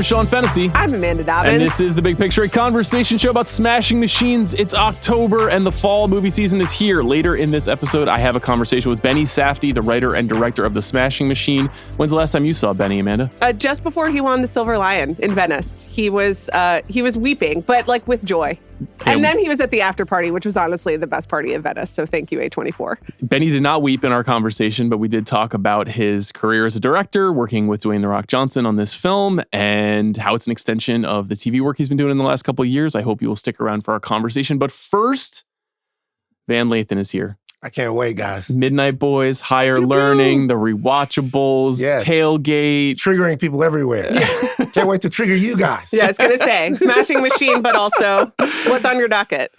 Sean Fennessey. I'm Amanda Dobbins. And this is The Big Picture, a conversation show about smashing machines. It's October and the fall movie season is here. Later in this episode, I have a conversation with Benny Safdie, the writer and director of The Smashing Machine. When's the last time you saw Benny, Amanda? Just before he won the Silver Lion in Venice. He was weeping, but like with joy. And then he was at the after party, which was honestly the best party of Venice. So thank you, A24. Benny did not weep in our conversation, but we did talk about his career as a director, working with Dwayne "The Rock" Johnson on this film, and how it's an extension of the TV work he's been doing in the last couple of years. I hope you will stick around for our conversation. But first, Van Lathan is here. I can't wait, guys. Midnight Boys, Higher Learning, The Rewatchables, Tailgate. Triggering people everywhere. Can't wait to trigger you guys. Yeah, I was going to say, Smashing Machine, but also, what's on your docket?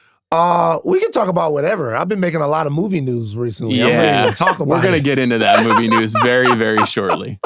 We can talk about whatever. I've been making a lot of movie news recently. I'm ready to talk about We're going to get into that movie news very, very shortly.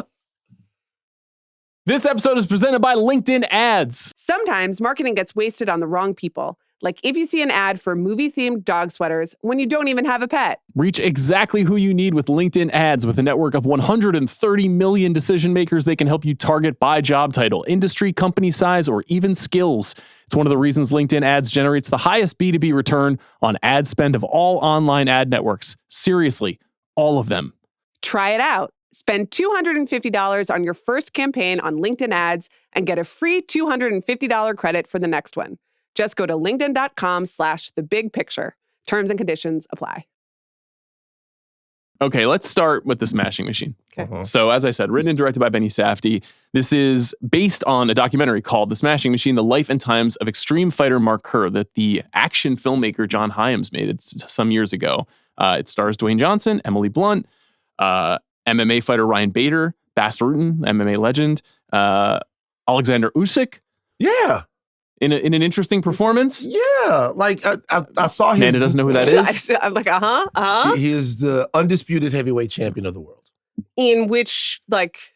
This episode is presented by LinkedIn Ads. Sometimes marketing gets wasted on the wrong people. Like if you see an ad for movie-themed dog sweaters when you don't even have a pet. Reach exactly who you need with LinkedIn Ads. With a network of 130 million decision makers, they can help you target by job title, industry, company size, or even skills. It's one of the reasons LinkedIn Ads generates the highest B2B return on ad spend of all online ad networks. Seriously, all of them. Try it out. Spend $250 on your first campaign on LinkedIn Ads and get a free $250 credit for the next one. Just go to linkedin.com/thebigpicture. Terms and conditions apply. Okay, let's start with The Smashing Machine. Okay. So as I said, written and directed by Benny Safdie, this is based on a documentary called The Smashing Machine, The Life and Times of Extreme Fighter Mark Kerr that the action filmmaker John Hyams made some years ago. It stars Dwayne Johnson, Emily Blunt, MMA fighter Ryan Bader, Bas Rutten, MMA legend, Alexander Usyk. Yeah. In an interesting performance. Yeah. Like, I saw his... Amanda doesn't know who that is. I'm like, He is the undisputed heavyweight champion of the world. In which,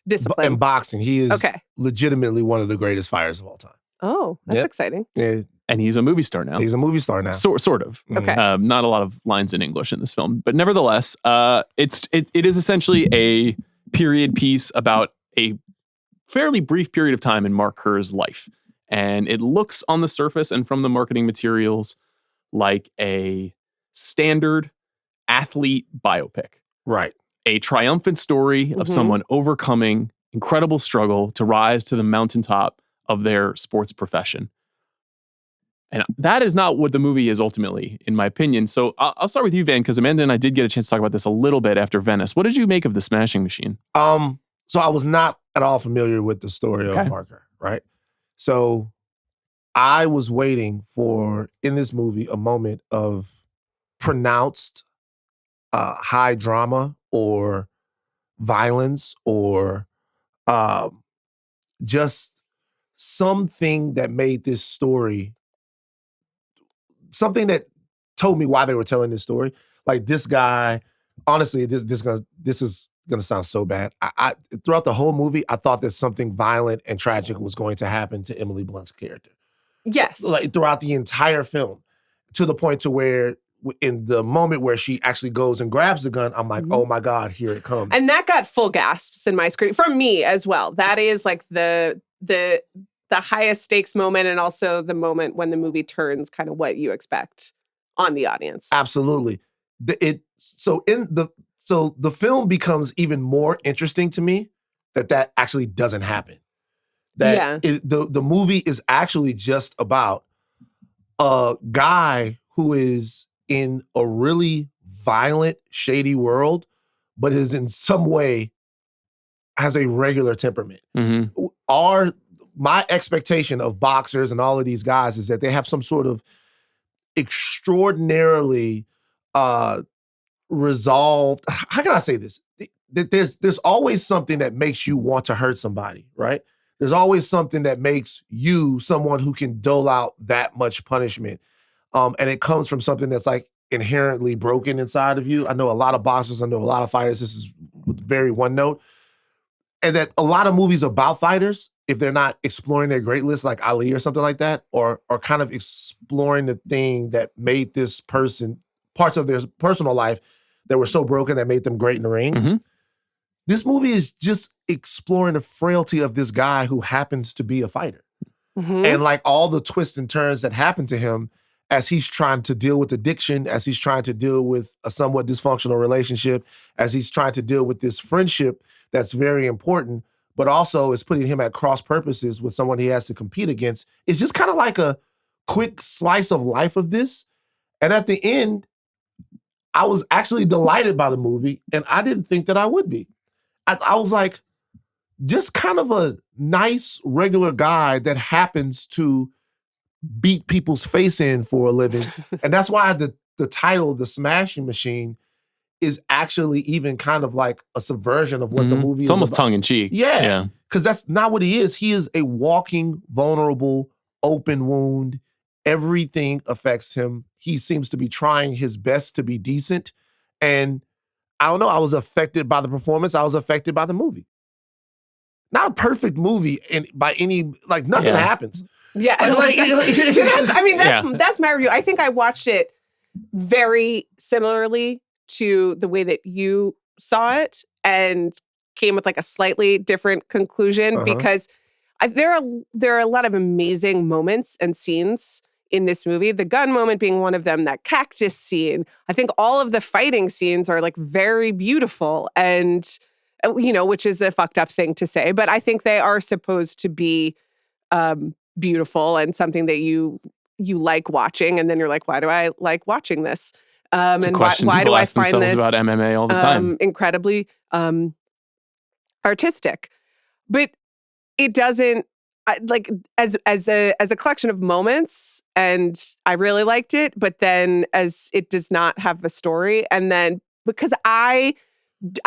discipline? In boxing. He is legitimately one of the greatest fighters of all time. Oh, that's exciting. Yeah. And he's a movie star now. He's a movie star now. Sort of. Okay. Not a lot of lines in English in this film. But nevertheless, it is essentially a period piece about a fairly brief period of time in Mark Kerr's life. And it looks on the surface and from the marketing materials like a standard athlete biopic. Right. A triumphant story of someone overcoming incredible struggle to rise to the mountaintop of their sports profession. And that is not what the movie is ultimately, in my opinion. So I'll start with you, Van, because Amanda and I did get a chance to talk about this a little bit after Venice. What did you make of The Smashing Machine? So I was not at all familiar with the story of Mark Kerr, right? So I was waiting for, in this movie, a moment of pronounced high drama or violence or just something that made this story, something that told me why they were telling this story. Like this guy, honestly, this is gonna sound so bad. I throughout the whole movie, I thought that something violent and tragic was going to happen to Emily Blunt's character. Yes. Like throughout the entire film, to the point to where in the moment where she actually goes and grabs the gun, I'm like, oh my God, here it comes. And that got full gasps in my screen from me as well. That is like the highest stakes moment, and also the moment when the movie turns kind of what you expect on the audience. Absolutely. So the film becomes even more interesting to me that actually doesn't happen. The movie is actually just about a guy who is in a really violent, shady world, but is in some way has a regular temperament. My expectation of boxers and all of these guys is that they have some sort of extraordinarily resolved. How can I say this? There's always something that makes you want to hurt somebody, right? There's always something that makes you someone who can dole out that much punishment. And it comes from something that's like inherently broken inside of you. I know a lot of boxers, I know a lot of fighters. This is very one note. And that a lot of movies about fighters, if they're not exploring their great list like Ali or something like that, or kind of exploring the thing that made this person, parts of their personal life that were so broken that made them great in the ring, This movie is just exploring the frailty of this guy who happens to be a fighter. Mhm. And like all the twists and turns that happen to him as he's trying to deal with addiction, as he's trying to deal with a somewhat dysfunctional relationship, as he's trying to deal with this friendship that's very important, but also is putting him at cross purposes with someone he has to compete against. It's just kind of like a quick slice of life of this. And at the end, I was actually delighted by the movie, and I didn't think that I would be. I was like, just kind of a nice, regular guy that happens to beat people's face in for a living. And that's why the title, The Smashing Machine, is actually even kind of like a subversion of what the movie is It's almost about. tongue-in-cheek. Yeah. Because that's not what he is. He is a walking, vulnerable, open wound. Everything affects him. He seems to be trying his best to be decent. And I don't know, I was affected by the performance. I was affected by the movie. Not a perfect movie by any, like nothing happens. Yeah. That's my review. I think I watched it very similarly to the way that you saw it and came with like a slightly different conclusion because there are a lot of amazing moments and scenes in this movie. The gun moment being one of them, that cactus scene. I think all of the fighting scenes are like very beautiful and, which is a fucked up thing to say, but I think they are supposed to be beautiful and something that you like watching. And then you're like, why do I like watching this? And why do I find this about MMA all the time? Incredibly artistic? But it doesn't as a collection of moments, and I really liked it. But then, as it does not have a story, and then because I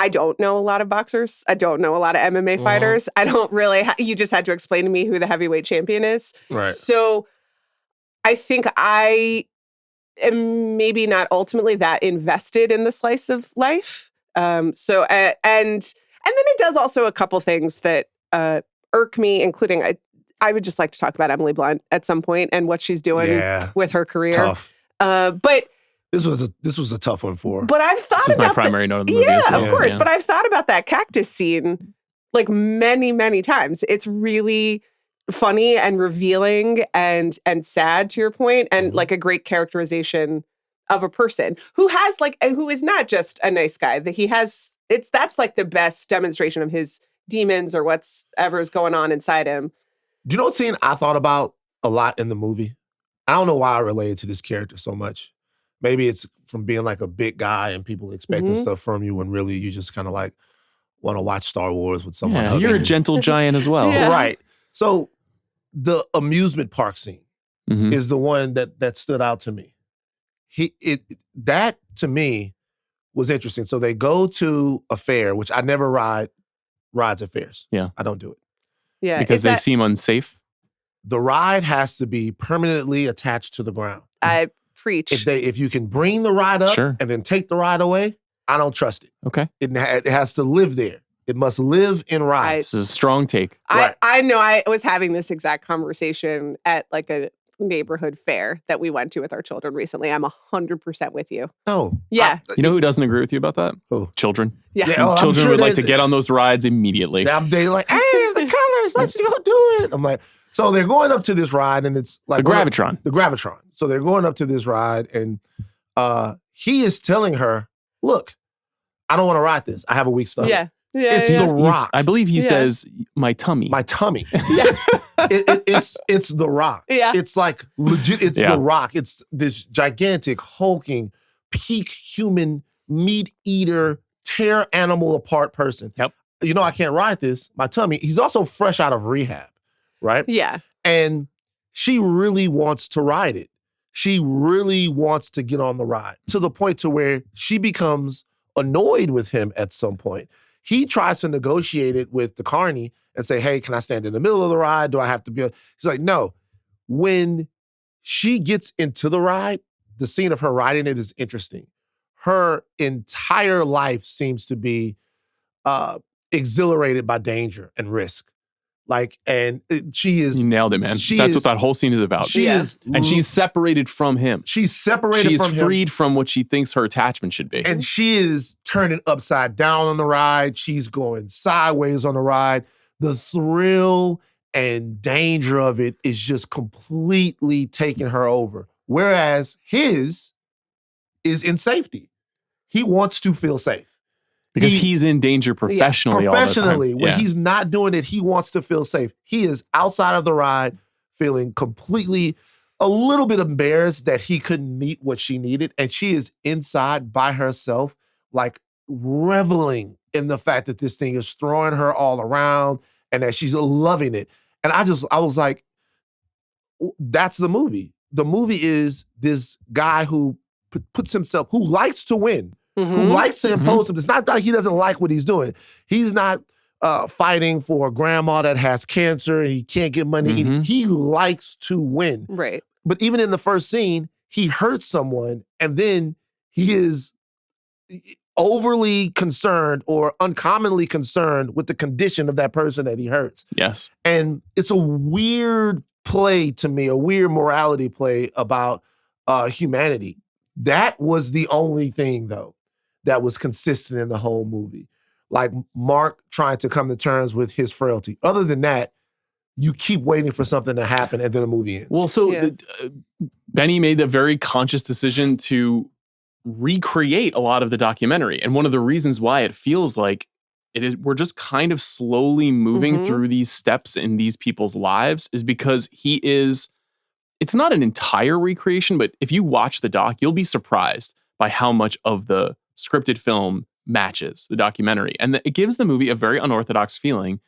don't know a lot of boxers, I don't know a lot of MMA fighters. I don't really. You just had to explain to me who the heavyweight champion is. Right. So I think I am maybe not ultimately that invested in the slice of life. And then it does also a couple things that irk me, including I would just like to talk about Emily Blunt at some point and what she's doing with her career. Tough. But this was a tough one for her. But I've thought this is about my primary note of the movie. Yeah, as well. of course. But I've thought about that cactus scene like many, many times. It's really funny and revealing and sad, to your point, and like a great characterization of a person who is not just a nice guy. That he has that's like the best demonstration of his demons or whatever is going on inside him. Do you know what scene I thought about a lot in the movie? I don't know why I related to this character so much. Maybe it's from being like a big guy and people expecting stuff from you when really you just kind of like want to watch Star Wars with someone. Yeah, you're a gentle giant as well. Yeah. Right. So the amusement park scene is the one that stood out to me. That to me was interesting. So they go to a fair, which I never rides at fairs. Yeah. I don't do it. Yeah. Because they seem unsafe. The ride has to be permanently attached to the ground. I preach. If you can bring the ride up and then take the ride away, I don't trust it. Okay. It has to live there. It must live in rides. This is a strong take. I know I was having this exact conversation at like a neighborhood fair that we went to with our children recently. I'm 100% with you. No. Yeah. You know who doesn't agree with you about that? Who? Children. Yeah. Children would like to get on those rides immediately. They're like, hey, the colors, let's go do it. I'm like, so they're going up to this ride and it's like the Gravitron. The Gravitron. So they're going up to this ride and he is telling her, look, I don't want to ride this. I have a weak stomach. Yeah. It's The Rock. I believe he says, my tummy. My tummy. Yeah. It's The Rock. Yeah. It's like legit. It's The Rock. It's this gigantic, hulking, peak human, meat eater, tear animal apart person. Yep. You know, I can't ride this. My tummy. He's also fresh out of rehab, right? Yeah. And she really wants to ride it. She really wants to get on the ride to the point to where she becomes annoyed with him at some point. He tries to negotiate it with the carny and say, hey, can I stand in the middle of the ride? Do I have to be? He's like, no. When she gets into the ride, the scene of her riding it is interesting. Her entire life seems to be exhilarated by danger and risk. She is. You nailed it, man. That's what that whole scene is about. She is. And she's separated from him. She's separated from him. She's freed from what she thinks her attachment should be. And she is turning upside down on the ride. She's going sideways on the ride. The thrill and danger of it is just completely taking her over. Whereas his is in safety. He wants to feel safe. Because he's in danger professionally all the time. Professionally, when he's not doing it, he wants to feel safe. He is outside of the ride, feeling completely a little bit embarrassed that he couldn't meet what she needed. And she is inside by herself, like reveling in the fact that this thing is throwing her all around and that she's loving it. And I was like, that's the movie. The movie is this guy who puts himself, who likes to win, who likes to impose him. It's not that he doesn't like what he's doing. He's not fighting for a grandma that has cancer and he can't get money. He likes to win. Right. But even in the first scene, he hurts someone and then he is overly concerned or uncommonly concerned with the condition of that person that he hurts. Yes. And it's a weird play to me, a weird morality play about humanity. That was the only thing, though, that was consistent in the whole movie. Like Mark trying to come to terms with his frailty. Other than that, you keep waiting for something to happen and then the movie ends. Well, so Benny made the very conscious decision to recreate a lot of the documentary. And one of the reasons why it feels like we're just kind of slowly moving through these steps in these people's lives is because it's not an entire recreation, but if you watch the doc, you'll be surprised by how much of the scripted film matches the documentary. And it gives the movie a very unorthodox feeling.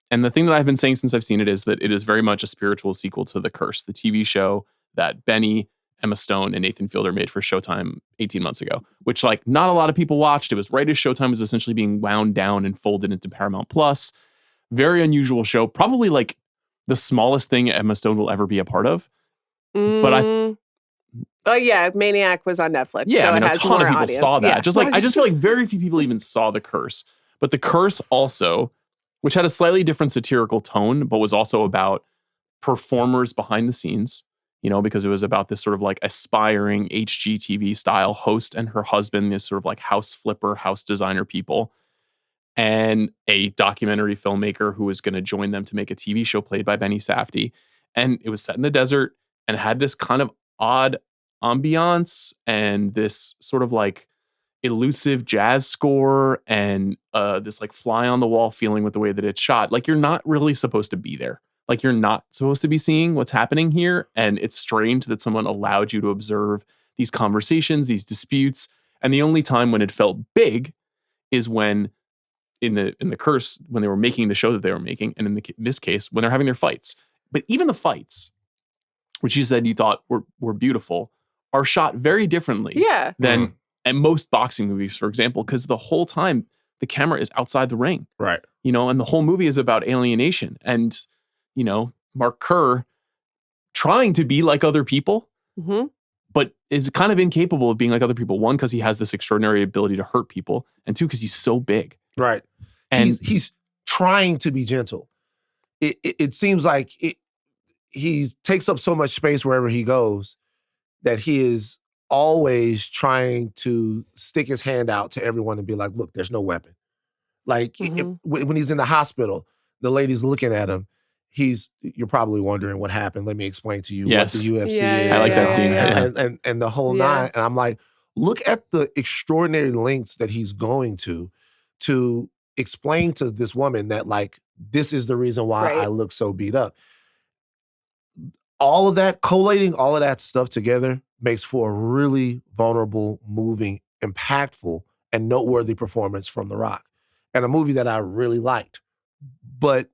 And the thing that I've been saying since I've seen it is that it is very much a spiritual sequel to The Curse, the TV show that Benny, Emma Stone, and Nathan Fielder made for Showtime 18 months ago, which not a lot of people watched. It was right as Showtime was essentially being wound down and folded into Paramount Plus. Very unusual show. Probably the smallest thing Emma Stone will ever be a part of. But Maniac was on Netflix. Yeah, so I mean, it a has ton of more people audience. saw that. Yeah. I just feel like very few people even saw The Curse. But The Curse also, which had a slightly different satirical tone, but was also about performers behind the scenes, because it was about this sort of aspiring HGTV style host and her husband, this sort of house flipper, house designer people, and a documentary filmmaker who was going to join them to make a TV show played by Benny Safdie. And it was set in the desert and had this kind of odd ambiance and this sort of elusive jazz score and this fly on the wall feeling with the way that it's shot. You're not really supposed to be there. You're not supposed to be seeing what's happening here. And it's strange that someone allowed you to observe these conversations, these disputes. And the only time when it felt big is when in the Curse, when they were making the show that they were making. And in this case, when they're having their fights. But even the fights, which you said you thought were beautiful, are shot very differently than at most boxing movies, for example, because the whole time the camera is outside the ring. Right. And the whole movie is about alienation. And Mark Kerr trying to be like other people, but is kind of incapable of being like other people. One, because he has this extraordinary ability to hurt people. And two, because he's so big. Right. And he's trying to be gentle. It seems like he takes up so much space wherever he goes that he is always trying to stick his hand out to everyone and be like, look, there's no weapon. When he's in the hospital, the lady's looking at him. You're probably wondering what happened. Let me explain to you what the UFC is. I like that scene. And the whole nine. And I'm like, look at the extraordinary lengths that he's going to explain to this woman that this is the reason why I look so beat up. All of that, collating all of that stuff together makes for a really vulnerable, moving, impactful, and noteworthy performance from The Rock. And a movie that I really liked. But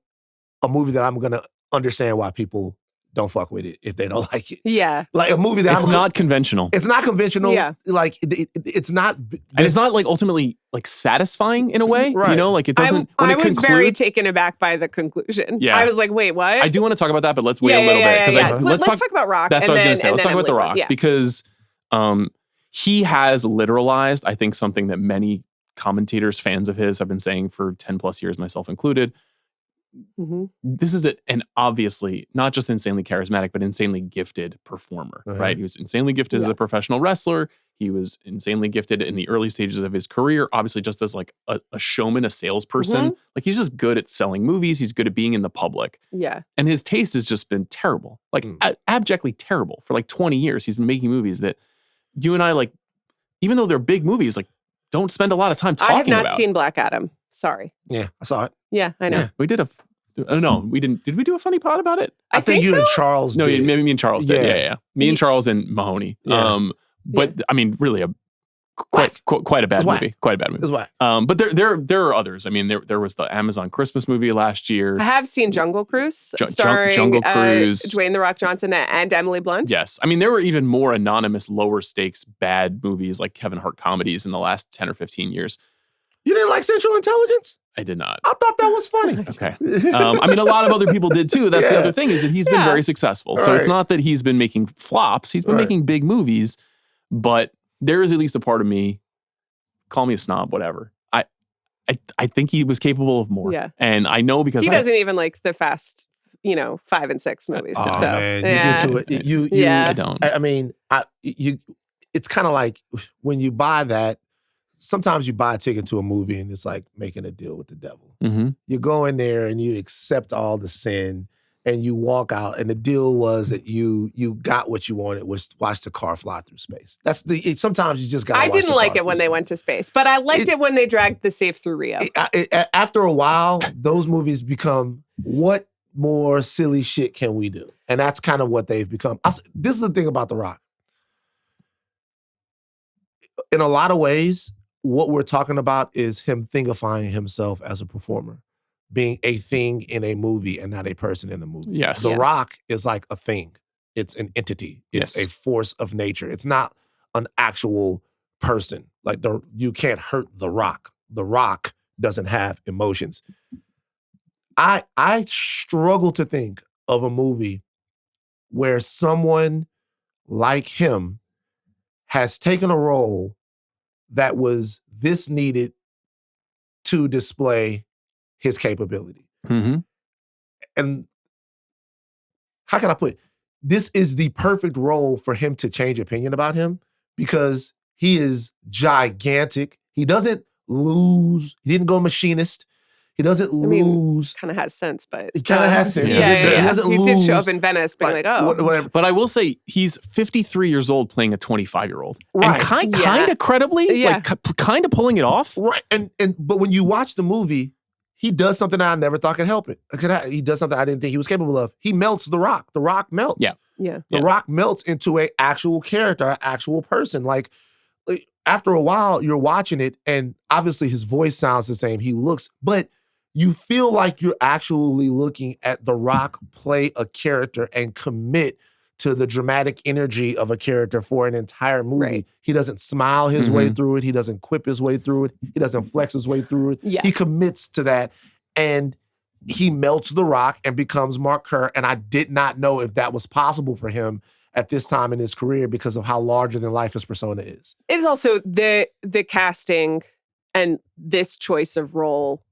a movie that I'm going to understand why people don't fuck with it if they don't like it. Yeah. A movie that it's not conventional. It's not conventional. Yeah. It's not. And it's not ultimately satisfying in a way. Right. It doesn't. I was very taken aback by the conclusion. Yeah. I was like, wait, what? I do want to talk about that, but let's wait a little bit. Let's talk about Rock. That's what I was going to say. Let's talk about The Rock because he has literalized, I think, something that many commentators, fans of his, have been saying for 10 plus years, myself included. this is an obviously not just insanely charismatic, but insanely gifted performer, right? He was insanely gifted as a professional wrestler. He was insanely gifted in the early stages of his career, obviously just as like a showman, a salesperson. Like he's just good at selling movies. He's good at being in the public. Yeah. And his taste has just been terrible, like abjectly terrible. For like 20 years, he's been making movies that you and I like, even though they're big movies, like don't spend a lot of time talking about. I have not seen Black Adam. Sorry. Yeah, I saw it. Yeah, I know. Yeah, we did no, we didn't. Did we do a funny pod about it? I think you so? and Charles No, did. maybe me and Charles did. Yeah. Me and Charles and Mahoney. Yeah. But I mean, really quite a bad movie. Quite a bad movie. It was whack. But there are others. I mean, there was the Amazon Christmas movie last year. I have seen Jungle Cruise, starring Jungle Cruise, Dwayne "The Rock" Johnson and Emily Blunt. Yes. I mean, there were even more anonymous, lower stakes, bad movies like Kevin Hart comedies in the last 10 or 15 years. You didn't like Central Intelligence? I did not. I thought that was funny. Okay. I mean, a lot of other people did too. That's the other thing, is that he's been very successful. So it's not that he's been making flops. He's been making big movies, but there is at least a part of me, call me a snob, whatever. I think he was capable of more. Yeah. And I know because he doesn't even like the Fast, 5 and 6 movies. Oh, so, man. You get to it. I don't. I mean, it's kind of like when you buy that, sometimes you buy a ticket to a movie and it's like making a deal with the devil. You go in there and you accept all the sin and you walk out, and the deal was that you got what you wanted, was watch the car fly through space. Sometimes you just got to watch the car. I didn't like it when they went to space, but I liked it when they dragged the safe through Rio. After a while, those movies become, what more silly shit can we do? And that's kind of what they've become. This is the thing about The Rock. In a lot of ways, what we're talking about is him thingifying himself as a performer, being a thing in a movie and not a person in a movie. Yes. The Rock is like a thing. It's an entity. It's a force of nature. It's not an actual person. Like you can't hurt The Rock. The Rock doesn't have emotions. I struggle to think of a movie where someone like him has taken a role that was this needed to display his capability. And how can I put it? This is the perfect role for him to change opinion about him, because he is gigantic. He doesn't lose. He didn't go machinist. He doesn't lose. Kind of has sense, but he kind of has sense. Yeah. He doesn't lose. He did show up in Venice, being like, oh, whatever. But I will say he's 53 years old playing a 25-year-old, right? And kind of credibly, like kind of pulling it off, right? But when you watch the movie, he does something I never thought could help it. He does something I didn't think he was capable of. He melts The Rock. The Rock melts. Yeah. The Rock melts into an actual character, an actual person. Like after a while, you're watching it, and obviously his voice sounds the same. He looks, but you feel like you're actually looking at The Rock play a character and commit to the dramatic energy of a character for an entire movie. Right. He doesn't smile his way through it. He doesn't quip his way through it. He doesn't flex his way through it. Yeah. He commits to that, and he melts The Rock and becomes Mark Kerr. And I did not know if that was possible for him at this time in his career because of how larger than life his persona is. It is also the casting and this choice of role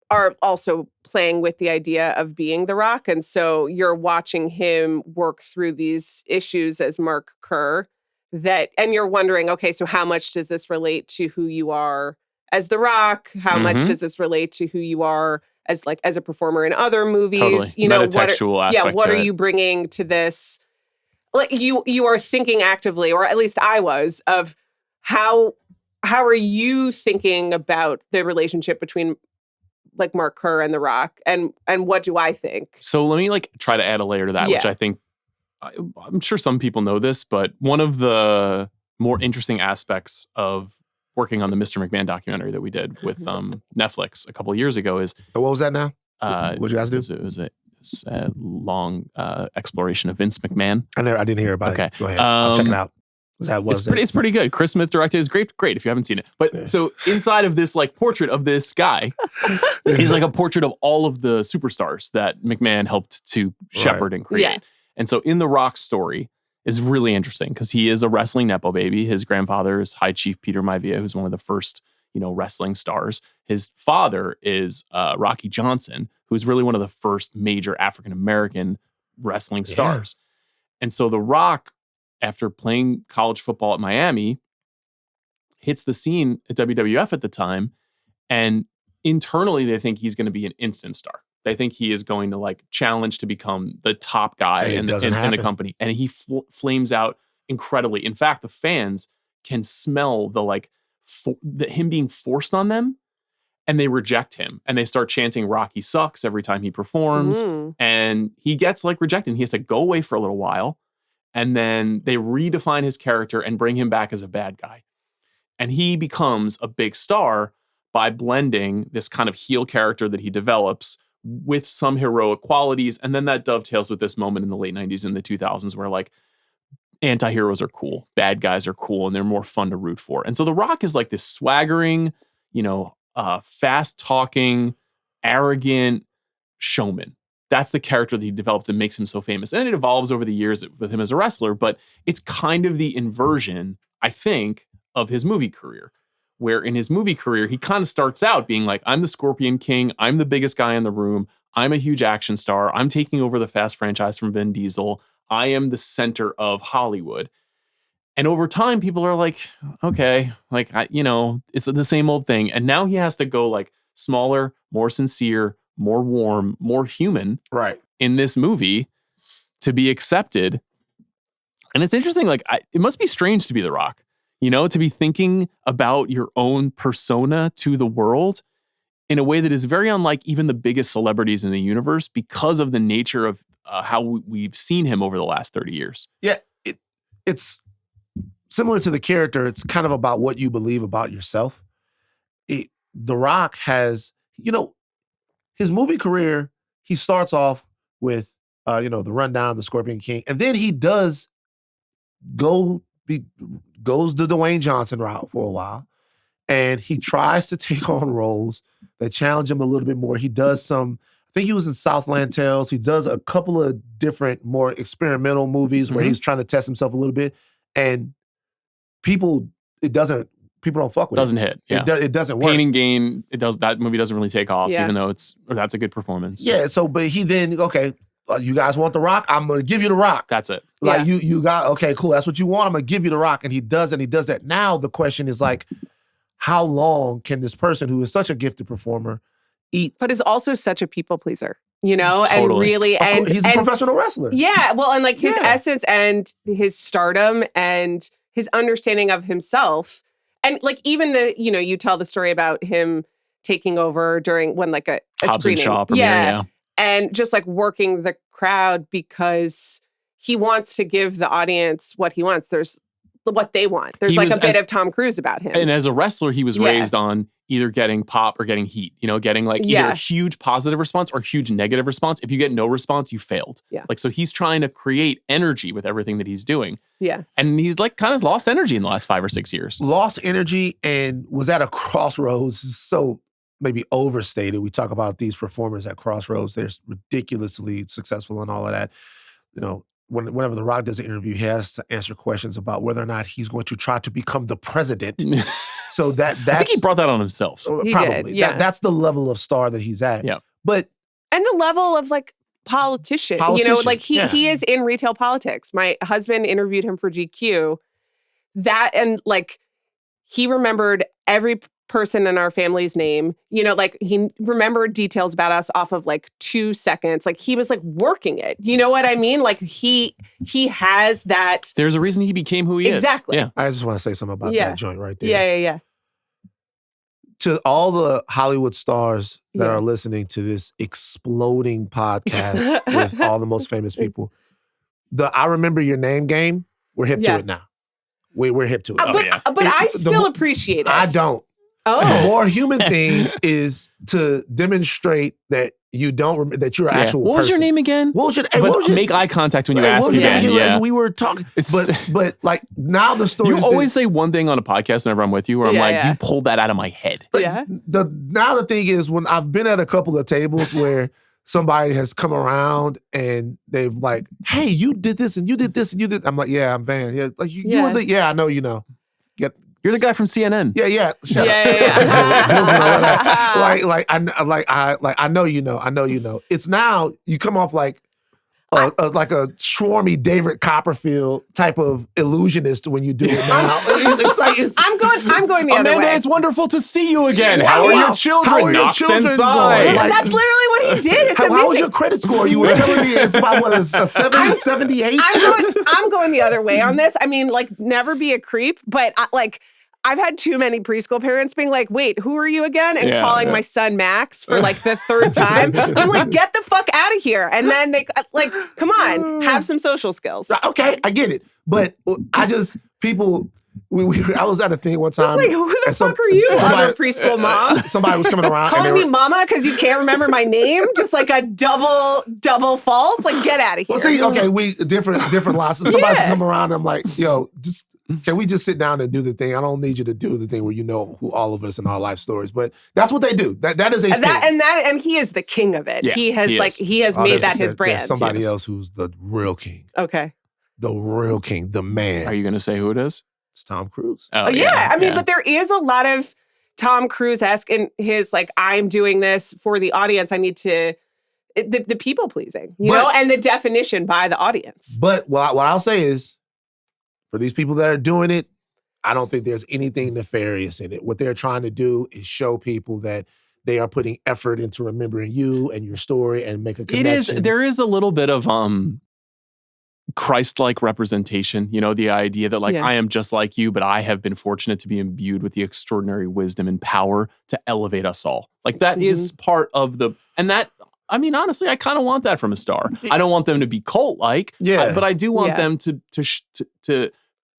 are also playing with the idea of being The Rock. And so you're watching him work through these issues as Mark Kerr, and you're wondering, okay, so how much does this relate to who you are as The Rock? How much does this relate to who you are as a performer in other movies? Totally. Metatextual aspect what to are it. you bringing to this? Like you are thinking actively, or at least I was, of how are you thinking about the relationship between like Mark Kerr and The Rock, and what do I think? So let me try to add a layer to that, which I think, I'm sure some people know this, but one of the more interesting aspects of working on the Mr. McMahon documentary that we did with Netflix a couple of years ago is... What was that now? What'd you guys do? It was a long exploration of Vince McMahon. I didn't hear about it. Go ahead. I'll check it out. It's pretty good. Chris Smith directed. It's great if you haven't seen it. But so inside of this portrait of this guy is a portrait of all of the superstars that McMahon helped to shepherd and create. Yeah. And so in The Rock's story is really interesting because he is a wrestling nepo baby. His grandfather is High Chief Peter Maivia, who's one of the first wrestling stars. His father is Rocky Johnson, who's really one of the first major African-American wrestling stars. And so The Rock, after playing college football at Miami, hits the scene at WWF at the time, and internally they think he's going to be an instant star. They think he is going to like challenge to become the top guy in the company. And he flames out incredibly. In fact, the fans can smell the like him being forced on them, and they reject him. And they start chanting Rocky sucks every time he performs. And he gets like rejected. And he has to go away for a little while. And then they redefine his character and bring him back as a bad guy. And he becomes a big star by blending this kind of heel character that he develops with some heroic qualities. And then that dovetails with this moment in the late 90s and the 2000s where like anti-heroes are cool, bad guys are cool, and they're more fun to root for. And so The Rock is like this swaggering, fast-talking, arrogant showman. That's the character that he develops that makes him so famous. And it evolves over the years with him as a wrestler, but it's kind of the inversion, I think, of his movie career, where in his movie career, he kind of starts out being like, I'm the Scorpion King, I'm the biggest guy in the room, I'm a huge action star, I'm taking over the Fast franchise from Vin Diesel, I am the center of Hollywood. And over time, people are like, okay, like, it's the same old thing. And now he has to go like smaller, more sincere, more warm, more human in this movie to be accepted. And it's interesting, like, it must be strange to be The Rock, to be thinking about your own persona to the world in a way that is very unlike even the biggest celebrities in the universe because of the nature of how we've seen him over the last 30 years. Yeah, it's similar to the character. It's kind of about what you believe about yourself. The Rock has, his movie career, he starts off with, the Rundown, the Scorpion King, and then he does goes the Dwayne Johnson route for a while, and he tries to take on roles that challenge him a little bit more. He does some, I think he was in Southland Tales. He does a couple of different, more experimental movies where he's trying to test himself a little bit, and people don't fuck with it. Doesn't hit. Yeah. It doesn't work. Pain and Gain, that movie doesn't really take off, even though that's a good performance. Yeah, so, but he then, okay, you guys want The Rock? I'm going to give you The Rock. That's it. Like, you got, okay, cool, that's what you want, I'm going to give you The Rock. And he does that. Now the question is like, how long can this person who is such a gifted performer eat? But is also such a people pleaser, Totally. and really, and he's a professional wrestler. Yeah, well, and like his essence and his stardom and his understanding of himself. And like even you tell the story about him taking over when like a screening. Shaw premiere, and just like working the crowd because he wants to give the audience what he wants. There's what they want. There's like a bit of Tom Cruise about him. And as a wrestler, he was raised on either getting pop or getting heat, getting like either a huge positive response or huge negative response. If you get no response, you failed. Yeah. Like, so he's trying to create energy with everything that he's doing. Yeah. And he's like kind of lost energy in the last 5 or 6 years. Lost energy and was at a crossroads. So maybe overstated. We talk about these performers at crossroads. They're ridiculously successful and all of that. Whenever The Rock does an interview, he has to answer questions about whether or not he's going to try to become the president. So that's... I think he brought that on himself. Probably. Did, yeah. That's the level of star that he's at. Yeah. But... And the level of like politician. Like he is in retail politics. My husband interviewed him for GQ. That and like he remembered every person in our family's name. Like he remembered details about us off of like 2 seconds. Like he was like working it. You know what I mean? Like he has that. There's a reason he became who he is. Exactly. Yeah. I just want to say something about that joint right there. Yeah. To all the Hollywood stars that are listening to this exploding podcast with all the most famous people, the I Remember Your Name game, we're hip to it now. We're hip to it. But I still appreciate it. I don't. Oh. The more human thing is to demonstrate that you don't that you're an actual person. What was your name again? Make eye contact when you ask again. Yeah. We were talking, but like now the story. You always say one thing on a podcast whenever I'm with you, where I'm like, you pulled that out of my head. Now the thing is, when I've been at a couple of tables where somebody has come around and they've like, hey, you did this and you did this and you did. I'm like, yeah, I'm Van. Yeah, like you was like, yeah, I know, You're the guy from CNN. Yeah. Shut up. I know you know. It's now you come off like a swarmy David Copperfield type of illusionist when you do it now. I'm going the other Amanda, way. it's wonderful to see you again. How are your children? How are your Knocks children inside. going? Yeah, that's literally what he did. It's amazing. How was your credit score? You were telling me it's about what, a 778? I'm going the other way on this. I mean, like, never be a creep, but I've had too many preschool parents being like, wait, who are you again? And calling my son Max for like the third time. I'm like, get the fuck out of here. And then they like, come on, have some social skills. Okay, I get it. But I was at a thing one time. It's like, who the fuck are you, other preschool mom? Somebody was coming around. Calling me mama because you can't remember my name? Just like a double fault? Like, get out of here. Well, see, okay, we different lots. So somebody's come around and I'm like, yo, can we just sit down and do the thing? I don't need you to do the thing where you know who all of us and our life stories. But that's what they do. That is a thing. And he is the king of it. Yeah, he has made that his brand. There's somebody else who's the real king. Okay. The real king, the man. Are you going to say who it is? It's Tom Cruise. Oh, yeah. I mean, but there is a lot of Tom Cruise-esque in his, like, I'm doing this for the audience. I need to, the people pleasing, you know, and the definition by the audience. But what I'll say is, for these people that are doing it, I don't think there's anything nefarious in it. What they're trying to do is show people that they are putting effort into remembering you and your story and make a connection. There is a little bit of Christ-like representation, you know, the idea that I am just like you, but I have been fortunate to be imbued with the extraordinary wisdom and power to elevate us all. Like that is part of I mean, honestly, I kind of want that from a star. I don't want them to be cult-like, but I do want them to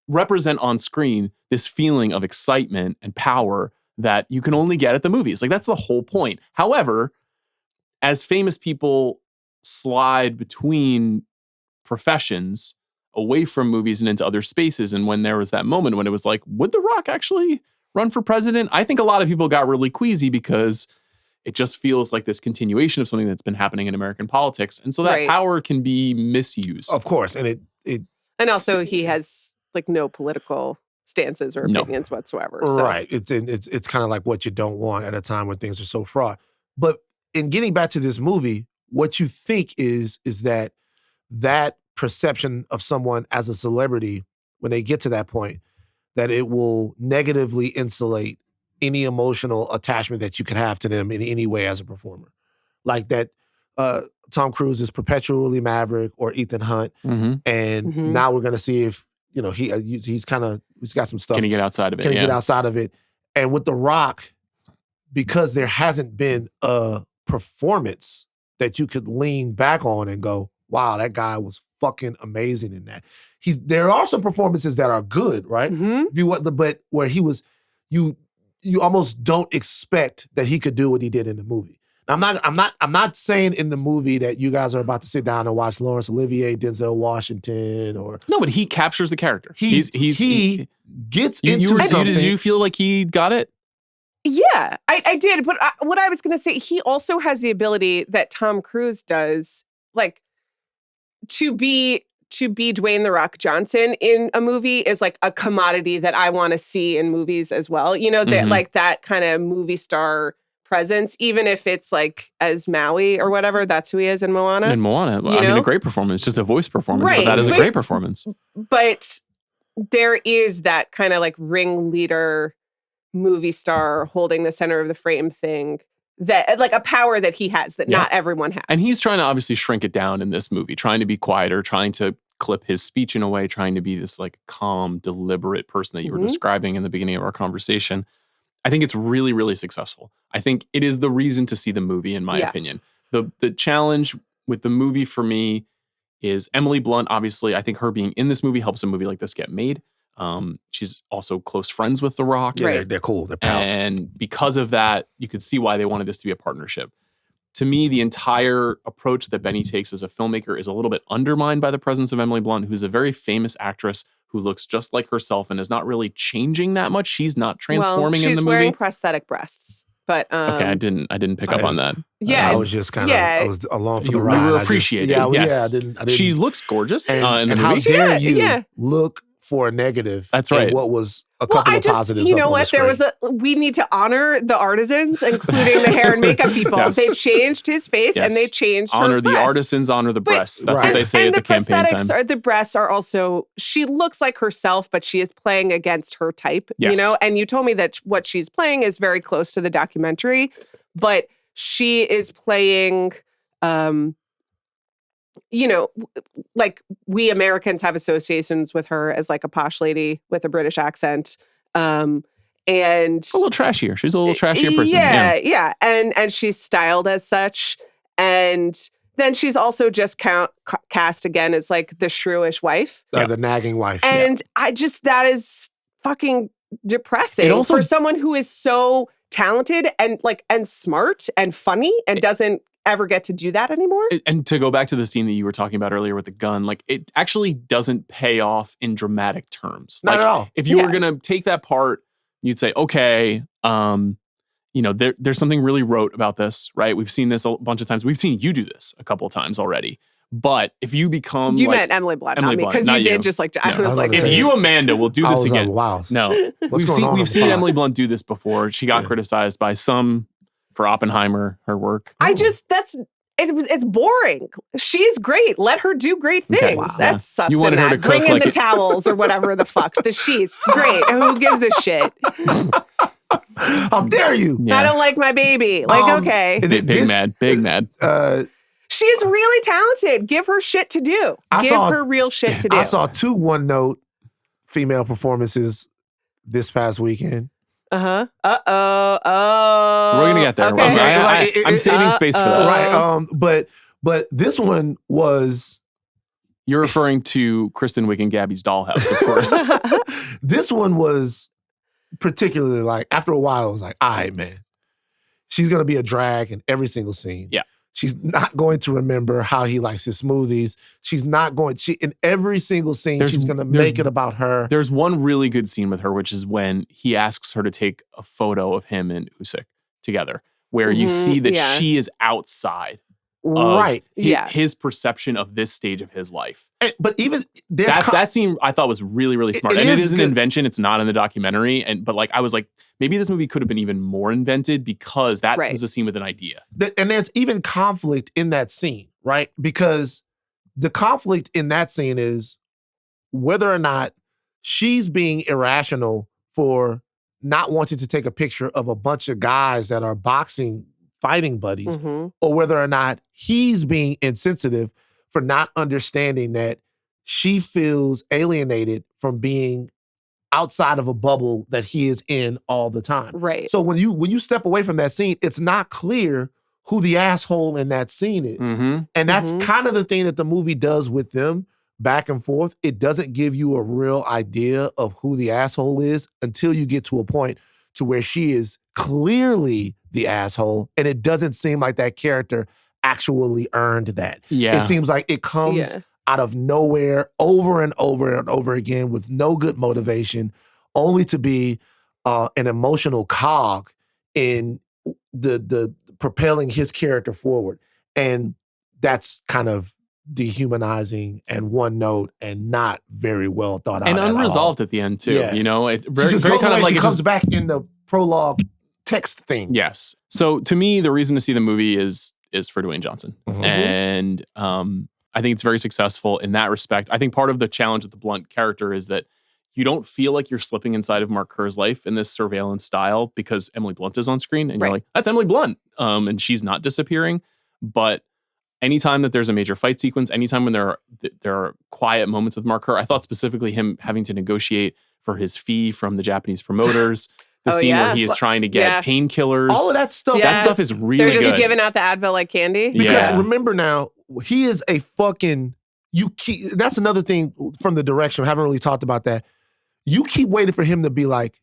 represent on screen this feeling of excitement and power that you can only get at the movies. Like, that's the whole point. However, as famous people slide between professions away from movies and into other spaces, and when there was that moment when it was like, would The Rock actually run for president? I think a lot of people got really queasy because it just feels like this continuation of something that's been happening in American politics. And so that power can be misused. Of course. And and also he has like no political stances or opinions whatsoever. So. Right. It's kind of like what you don't want at a time when things are so fraught. But in getting back to this movie, what you think is that perception of someone as a celebrity, when they get to that point, that it will negatively insulate any emotional attachment that you could have to them in any way as a performer. Like that Tom Cruise is perpetually Maverick or Ethan Hunt. And now we're going to see if, you know, he's got some stuff. Can he get outside of it? Can he get outside of it? And with The Rock, because there hasn't been a performance that you could lean back on and go, wow, that guy was fucking amazing in that. There are some performances that are good, right? But where he was, you almost don't expect that he could do what he did in the movie. Now, I'm not saying in the movie that you guys are about to sit down and watch Laurence Olivier, Denzel Washington, or no, but he captures the character. He gets into something. Did you feel like he got it? Yeah, I did. But what I was going to say, he also has the ability that Tom Cruise does, like, to be Dwayne "The Rock" Johnson in a movie is like a commodity that I want to see in movies as well. You know, like that kind of movie star presence, even if it's like as Maui or whatever, that's who he is in Moana. In Moana, I mean, a great performance, just a voice performance, but that is a great performance. But there is that kind of like ringleader movie star holding the center of the frame thing. That like a power that he has that not everyone has. And he's trying to obviously shrink it down in this movie, trying to be quieter, trying to clip his speech in a way, trying to be this like calm, deliberate person that you were describing in the beginning of our conversation. I think it's really, really successful. I think it is the reason to see the movie, in my opinion. The challenge with the movie for me is Emily Blunt. Obviously, I think her being in this movie helps a movie like this get made. She's also close friends with The Rock. Yeah, they're cool. They're pals. And because of that, you could see why they wanted this to be a partnership. To me, the entire approach that Benny takes as a filmmaker is a little bit undermined by the presence of Emily Blunt, who's a very famous actress who looks just like herself and is not really changing that much. She's not transforming in the movie. She's wearing prosthetic breasts. But okay, I didn't pick up on that. Yeah, I was just kind of I was along for the ride. You were appreciating. I didn't. She looks gorgeous in the movie. How dare you look for a negative. That's right. And what was a couple of positives. You know what? We need to honor the artisans, including the hair and makeup people. Yes. They changed his face and they changed her honor the breasts. artisans, honor the breasts. That's what they say and at the campaign time. The breasts are also, she looks like herself, but she is playing against her type, Yes. you know? And you told me that what she's playing is very close to the documentary, but she is playing, you know, like we Americans have associations with her as like a posh lady with a British accent. And a little trashier. She's a little trashier person. Yeah. And she's styled as such. And then she's also just cast again as like the shrewish wife. The nagging wife. And that is fucking depressing for someone who is so talented and smart and funny and doesn't ever get to do that anymore. And to go back to the scene that you were talking about earlier with the gun, like it actually doesn't pay off in dramatic terms. Not at all. If you were going to take that part, you'd say, okay, you know, there's something really rote about this, right? We've seen this a bunch of times. We've seen you do this a couple of times already. But if you become You meant Emily Blunt, not me, because you did just like, I was like, if you, Amanda, will do this again. Wow. No, we've seen Emily Blunt do this before. She got criticized by some for Oppenheimer, her work. It's boring. She's great. Let her do great things. Okay, wow. That sucks. You wanted her to cook Bring in the towels or whatever the fuck. The sheets. Great. Who gives a shit? How dare you? I don't like my baby. Like, okay. Big mad. She's really talented. Give her shit to do. Give her real shit to do. I saw 2 one-note female performances this past weekend. Oh. We're going to get there. Okay. I'm saving space for that. Right. But this one was... You're referring to Kristen Wiig and Gabby's Dollhouse, of course. This one was particularly like, after a while, I was like, all right, man. She's going to be a drag in every single scene. Yeah. She's not going to remember how he likes his smoothies. She's not going, in every single scene, she's going to make it about her. There's one really good scene with her, which is when he asks her to take a photo of him and Usyk together, where you see that she is outside. Right. His perception of this stage of his life. But even that scene I thought was really, really smart. And it is an invention. It's not in the documentary. But like I was like, maybe this movie could have been even more invented because that was a scene with an idea. And there's even conflict in that scene, right? Because the conflict in that scene is whether or not she's being irrational for not wanting to take a picture of a bunch of guys that are fighting buddies, or whether or not he's being insensitive for not understanding that she feels alienated from being outside of a bubble that he is in all the time. Right. So when you step away from that scene, it's not clear who the asshole in that scene is. And that's kind of the thing that the movie does with them back and forth. It doesn't give you a real idea of who the asshole is until you get to a point to where she is clearly the asshole, and it doesn't seem like that character actually earned that. Yeah. It seems like it comes out of nowhere over and over and over again with no good motivation, only to be an emotional cog in the propelling his character forward. And that's kind of dehumanizing and one note and not very well thought out. And unresolved at the end too. Yeah. You know, it very kind of like it comes back in the prologue text thing. Yes. So to me, the reason to see the movie is for Dwayne Johnson. And I think it's very successful in that respect. I think part of the challenge with the Blunt character is that you don't feel like you're slipping inside of Mark Kerr's life in this surveillance style because Emily Blunt is on screen and you're like, that's Emily Blunt. And she's not disappearing. But anytime that there's a major fight sequence, anytime when there are quiet moments with Mark Kerr, I thought specifically him having to negotiate for his fee from the Japanese promoters. The scene where he is trying to get painkillers. All of that stuff. That stuff is really good. They're just giving out the Advil like candy. Because remember now, he is a fucking... that's another thing from the direction. I haven't really talked about that. You keep waiting for him to be like,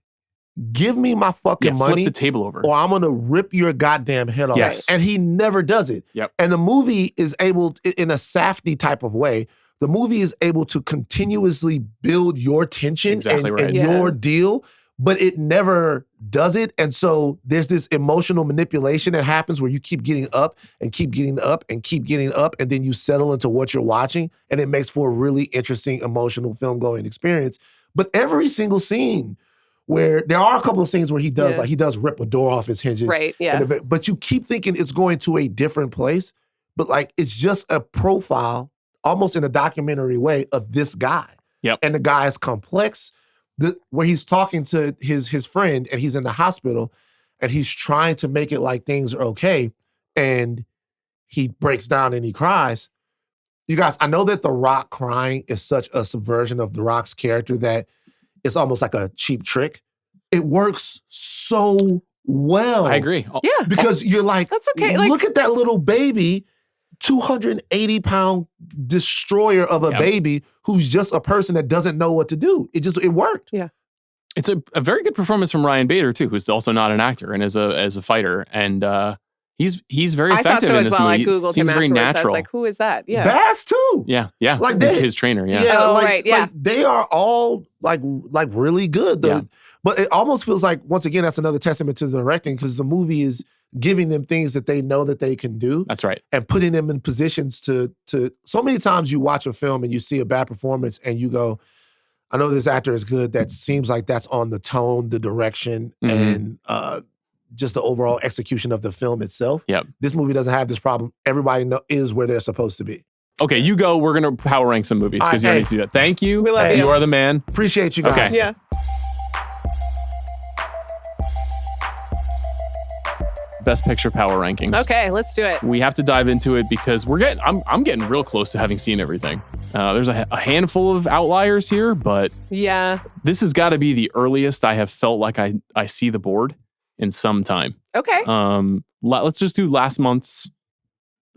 give me my fucking money. Flip the table over. Or I'm going to rip your goddamn head off. Yes. And he never does it. Yep. And the movie is able, in a Safdie type of way, the movie is able to continuously build your tension and your deal, but it never does it. And so there's this emotional manipulation that happens where you keep getting up and keep getting up and keep getting up, and then you settle into what you're watching, and it makes for a really interesting emotional film-going experience But every single scene where there are a couple of scenes where he does like he does rip a door off his hinges. Right, yeah. But you keep thinking it's going to a different place. But like it's just a profile, almost in a documentary way, of this guy. Yep. And the guy is complex. Where he's talking to his friend and he's in the hospital and he's trying to make it like things are okay. And he breaks down and he cries. You guys, I know that The Rock crying is such a subversion of The Rock's character that it's almost like a cheap trick. It works so well. I agree. Yeah. Because you're like, that's okay. Like, look at that little baby, 280-pound destroyer of a baby who's just a person that doesn't know what to do. It worked. Yeah. It's a very good performance from Ryan Bader too, who's also not an actor and as a fighter, and he's very effective in this movie. I Googled Seems him very afterwards. natural. I was like, who is that? Yeah. Bass too. Yeah. Like This is his trainer. Yeah. Right. Yeah. Like they are all like really good. But it almost feels like, once again, that's another testament to the directing, because the movie is giving them things that they know that they can do. That's right. And putting them in positions to so many times you watch a film and you see a bad performance and you go, I know this actor is good. That seems like that's on the tone, the direction, and just the overall execution of the film itself. Yep. This movie doesn't have this problem. Everybody is where they're supposed to be. Okay, you go. We're going to power rank some movies because you need to do that. Thank you. We love you. you. Are the man. Appreciate you guys. Okay. Yeah. Best Picture power rankings. Okay, let's do it. We have to dive into it because I'm getting real close to having seen everything. There's a handful of outliers here, but yeah, this has got to be the earliest I have felt like I see the board in some time. Okay. Let's just do last month's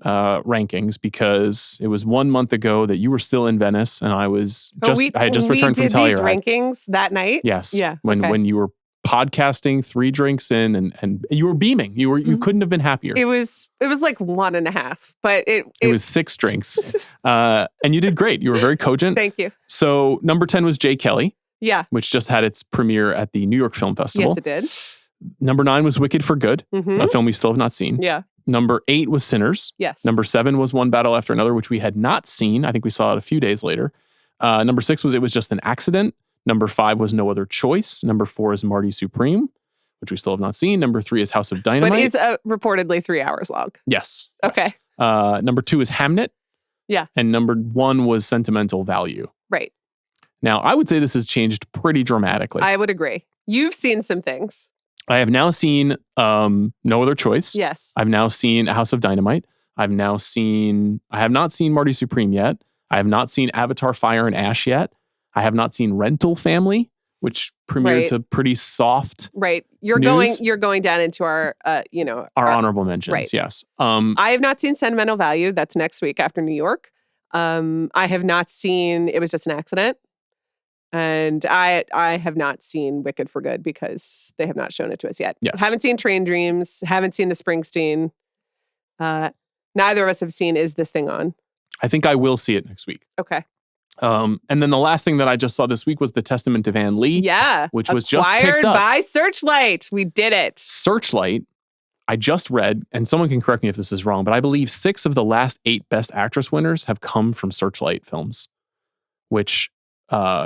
rankings, because it was 1 month ago that you were still in Venice and I had just returned from Telluride. We did these rankings that night. Yes. Yeah. When you were podcasting 3 drinks in and you were beaming. You couldn't have been happier. It was like 1.5, but it was 6 drinks. And you did great. You were very cogent. Thank you. So number 10 was Jay Kelly. Yeah. Which just had its premiere at the New York Film Festival. Yes, it did. Number 9 was Wicked for Good, a film we still have not seen. Yeah. Number 8 was Sinners. Yes. Number 7 was One Battle After Another, which we had not seen. I think we saw it a few days later. Number 6 was It Was Just an Accident. Number 5 was No Other Choice. Number 4 is Marty Supreme, which we still have not seen. Number 3 is House of Dynamite. But is reportedly 3 hours long. Yes. Okay. Yes. Number 2 is Hamnet. Yeah. And number 1 was Sentimental Value. Right. Now, I would say this has changed pretty dramatically. I would agree. You've seen some things. I have now seen No Other Choice. Yes. I've now seen House of Dynamite. I have not seen Marty Supreme yet. I have not seen Avatar Fire and Ash yet. I have not seen Rental Family, which premiered to pretty soft. Right. You're going down into our our honorable mentions. Right. Yes. I have not seen Sentimental Value. That's next week after New York. I have not seen It Was Just an Accident. And I have not seen Wicked for Good because they have not shown it to us yet. Yes. Haven't seen Train Dreams. Haven't seen the Springsteen. Neither of us have seen Is This Thing On? I think I will see it next week. Okay. And then the last thing that I just saw this week was The Testament to Van Lee. Yeah. Which was just picked up by Searchlight. We did it. Searchlight. I just read, and someone can correct me if this is wrong, but I believe 6 of the last 8 Best Actress winners have come from Searchlight films, which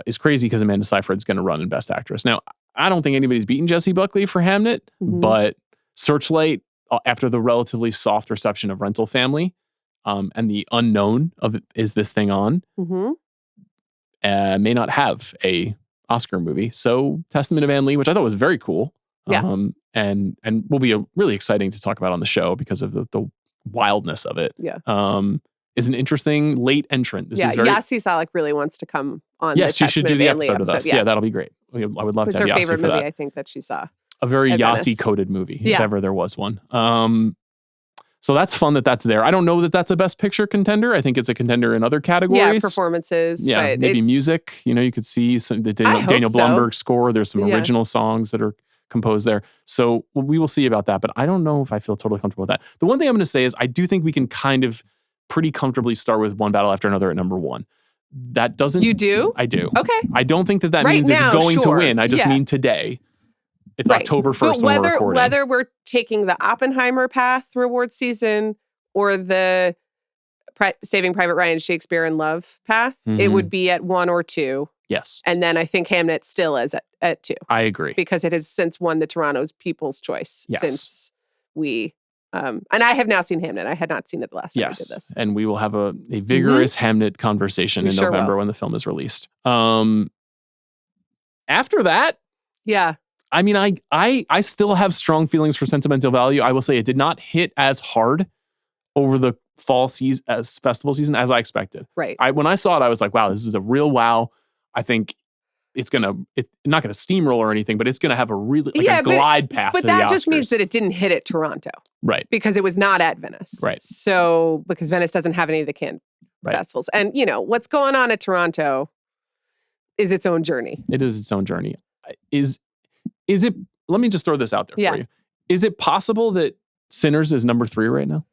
is crazy because Amanda Seyfried's going to run in Best Actress. Now, I don't think anybody's beaten Jessie Buckley for Hamnet, but Searchlight, after the relatively soft reception of Rental Family and the unknown of Is This Thing On, may not have a Oscar movie. So Testament of Van Lee, which I thought was very cool. Yeah. And will be really exciting to talk about on the show because of the wildness of it. Yeah. Is an interesting late entrant. Yassi Salek really wants to come on. Yes, she should do the episode with us. Yeah. Yeah, that'll be great. I would love to have It was her Yassi favorite for movie, that. I think, that she saw. A very at Venice. Yassi-coded movie, Yeah. if ever there was one. So that's fun that's there. I don't know that that's a Best Picture contender. I think it's a contender in other categories. Yeah, performances. Yeah, but maybe it's, music. You could see the I hope Daniel so. Blumberg score. There's some Yeah. original songs that are composed there. So we will see about that. But I don't know if I feel totally comfortable with that. The one thing I'm going to say is I do think we can kind of pretty comfortably start with One Battle After Another at number 1. That doesn't... You do? I do. Okay. I don't think that Right means now, it's going to sure. win. I just Yeah. mean today. It's Right. October 1st But when we're recording. whether we're taking the Oppenheimer path reward season or the Saving Private Ryan, Shakespeare in Love path, it would be at 1 or 2. Yes. And then I think Hamnet still is at 2. I agree. Because it has since won the Toronto People's Choice Yes. since we... and I have now seen Hamnet. I had not seen it the last time I did this. And we will have a vigorous Hamnet conversation in November when the film is released. After that, yeah. I mean, I still have strong feelings for Sentimental Value. I will say it did not hit as hard over the fall season as festival season as I expected. Right. When I saw it, I was like, wow, this is a real wow. I think it's not gonna steamroll or anything, but it's gonna have a really a glide path. But to that the just Oscars. means that it didn't hit at Toronto. Right. Because it was not at Venice. Right. So because Venice doesn't have any of the Cannes festivals. And what's going on at Toronto is its own journey. It is its own journey. Is it, let me just throw this out there for you. Is it possible that Sinners is number 3 right now?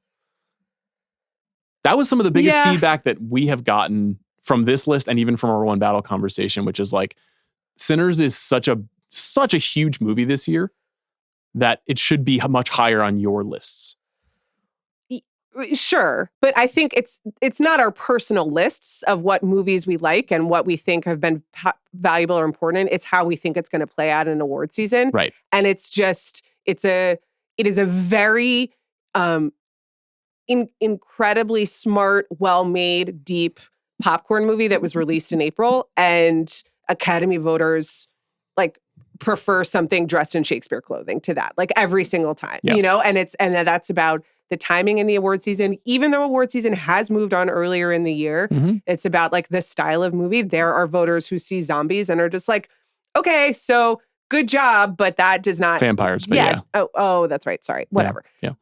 That was some of the biggest feedback that we have gotten from this list and even from our One Battle conversation, which is like Sinners is such a huge movie this year that it should be much higher on your lists. Sure, but I think it's not our personal lists of what movies we like and what we think have been valuable or important. It's how we think it's going to play out in an award season. Right. And it is a very incredibly smart, well-made, deep popcorn movie that was released in April, and Academy voters prefer something dressed in Shakespeare clothing to that, every single time, and that's about the timing in the award season. Even though award season has moved on earlier in the year, it's about the style of movie. There are voters who see zombies and are just like, okay, so good job, but that does not vampires. But yeah. Oh, that's right. Sorry. Whatever. Yeah.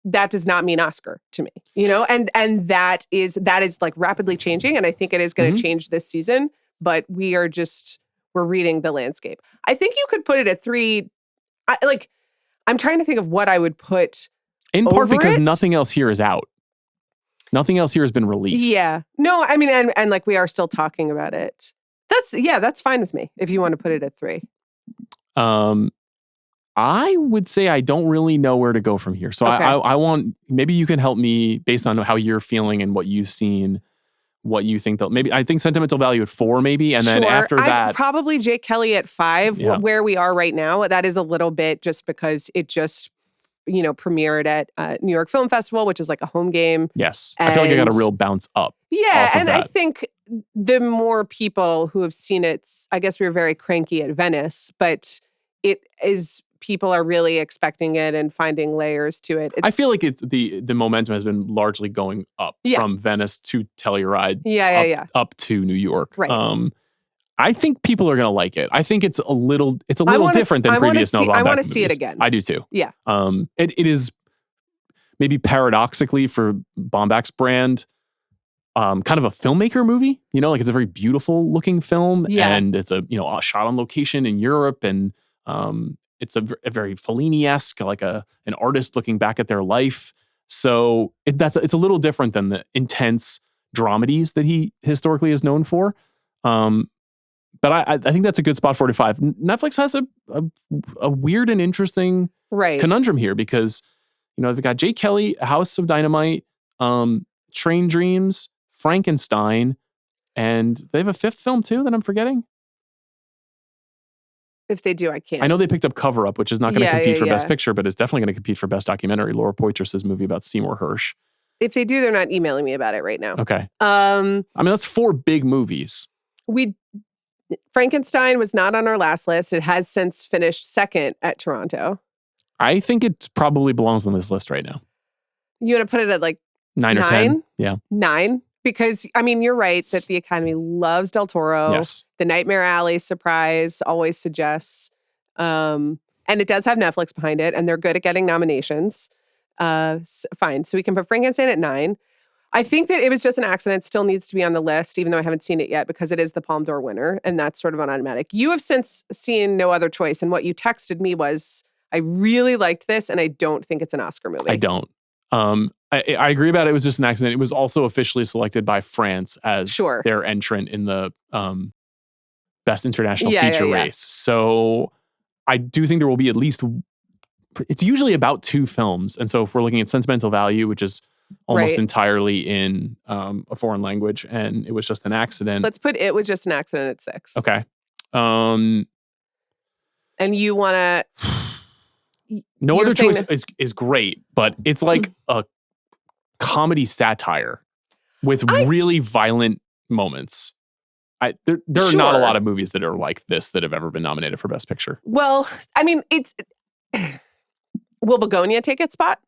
That does not mean Oscar to me, and that is rapidly changing. And I think it is going to change this season, but we're reading the landscape. I think you could put it at 3. I'm trying to think of what I would put in part over because it. Nothing else here is out. Nothing else here has been released. Yeah. No, I mean, and we are still talking about it. That's fine with me if you want to put it at 3. I would say I don't really know where to go from here. So okay. I want, maybe you can help me based on how you're feeling and what you've seen, what you think maybe I think Sentimental Value at 4 maybe. And then after that. Probably Jake Kelly at 5, where we are right now. That is a little bit just because it just, premiered at New York Film Festival, which is like a home game. Yes. I feel like I got a real bounce up. Yeah. And I think the more people who have seen it, I guess we were very cranky at Venice, but it is, people are really expecting it and finding layers to it. I feel like it's the momentum has been largely going up from Venice to Telluride. Up to New York. Right. I think people are going to like it. I think it's a little different than previous Noah Baumbach I want to movies. see it again. I do too. Yeah. It is maybe paradoxically for Baumbach's brand, kind of a filmmaker movie. It's a very beautiful looking film, and it's a shot on location in Europe, and it's a very Fellini-esque, like an artist looking back at their life. So it's a little different than the intense dramedies that he historically is known for. But I think that's a good spot 45. Netflix has a weird and interesting conundrum here because, they've got Jake Kelly, House of Dynamite, Train Dreams, Frankenstein, and they have a 5th film too that I'm forgetting. If they do, I can't. I know they picked up Cover Up, which is not going to compete for Best Picture, but is definitely going to compete for Best Documentary. Laura Poitras's movie about Seymour Hersh. If they do, they're not emailing me about it right now. Okay. I mean, that's 4 big movies. Frankenstein was not on our last list. It has since finished 2nd at Toronto. I think it probably belongs on this list right now. You want to put it at 9 or 10? Yeah. 9? Because, I mean, you're right that the Academy loves Del Toro. Yes. The Nightmare Alley surprise always suggests. And it does have Netflix behind it, and they're good at getting nominations. Fine. So we can put Frankenstein at 9. I think that it was just an accident. Still needs to be on the list, even though I haven't seen it yet, because it is the Palme d'Or winner, and that's sort of on automatic. You have since seen No Other Choice, and what you texted me was, I really liked this, and I don't think it's an Oscar movie. I don't. I agree about it was just an accident. It was also officially selected by France as their entrant in the Best International Feature race. So I do think there will be at least, it's usually about 2 films. And so if we're looking at Sentimental Value, which is almost Right. entirely in a foreign language, and it was just an accident. Let's put It Was Just an Accident at 6. Okay. Um, And you want to... No You're Other saying Choice is great, but it's like a comedy satire with really violent moments. There are not a Sure. lot of movies that are like this that have ever been nominated for Best Picture. Well, I mean, it's... Will Begonia take its spot?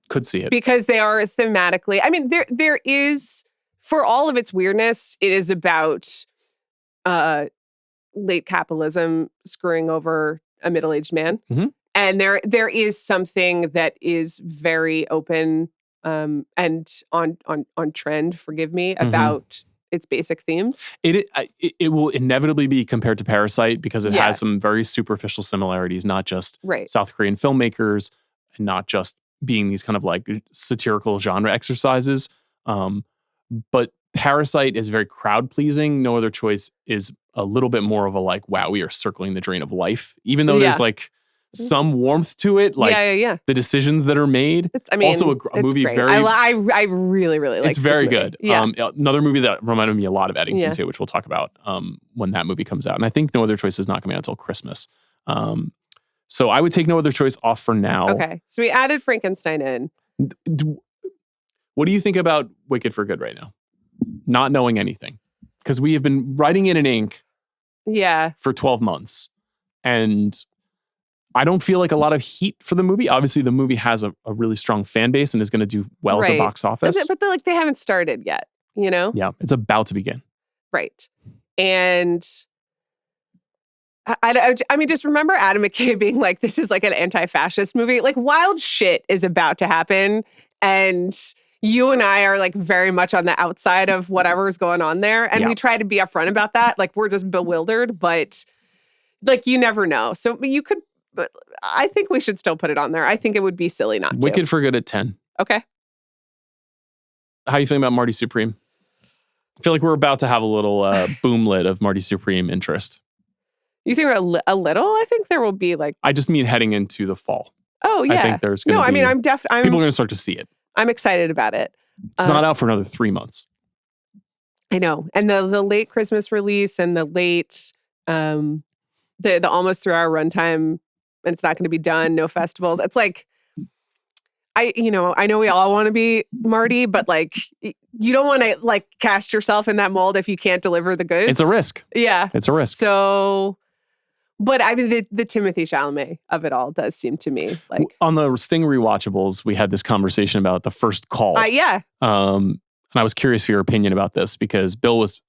Could see it. Because they are thematically... I mean, there is... For all of its weirdness, it is about late capitalism screwing over a middle-aged man. Mm-hmm. And there is something that is very open and on trend, forgive me, about its basic themes. It will inevitably be compared to Parasite because it Yeah. has some very superficial similarities, not just Right. South Korean filmmakers and not just being these kind of like satirical genre exercises. But Parasite is very crowd pleasing. No Other Choice is a little bit more of a like, wow, we are circling the drain of life, even though there's like some warmth to it, like the decisions that are made. Also a movie great. very... I really, really like it's very this movie. good. Yeah. Another movie that reminded me a lot of Eddington Yeah. too, which we'll talk about when that movie comes out. And I think No Other Choice is not coming out until Christmas. So I would take No Other Choice off for now. Okay. So we added Frankenstein in. What do you think about Wicked for Good right now? Not knowing anything. Because we have been writing it in ink for 12 months. And I don't feel like a lot of heat for the movie. Obviously, the movie has a really strong fan base and is going to do well at the box office. But they haven't started yet, you know? Yeah, it's about to begin. Right. And I mean, just remember Adam McKay being like, this is like an anti-fascist movie. Like, wild shit is about to happen. And you and I are like very much on the outside of whatever's going on there. And we try to be upfront about that. Like, we're just bewildered, but like, you never know. So you could, but I think we should still put it on there. I think it would be silly not to. Wicked for Good at 10. Okay. How are you feeling about Marty Supreme? I feel like we're about to have a little boomlet of Marty Supreme interest. You think a little? I think there will be like... I just mean heading into the fall. Oh, yeah. I think there's going to be... No, I mean, I'm definitely... People are going to start to see it. I'm excited about it. It's not out for another 3 months. I know. And the late Christmas release and the late... the almost 3-hour runtime, and it's not going to be done, no festivals. It's like... I know we all want to be Marty, but like, you don't want to like cast yourself in that mold if you can't deliver the goods. It's a risk. Yeah. It's a risk. So, but I mean, the Timothy Chalamet of it all does seem to me like... On the Sting rewatchables, we had this conversation about The First Call. Yeah. And I was curious for your opinion about this because Bill was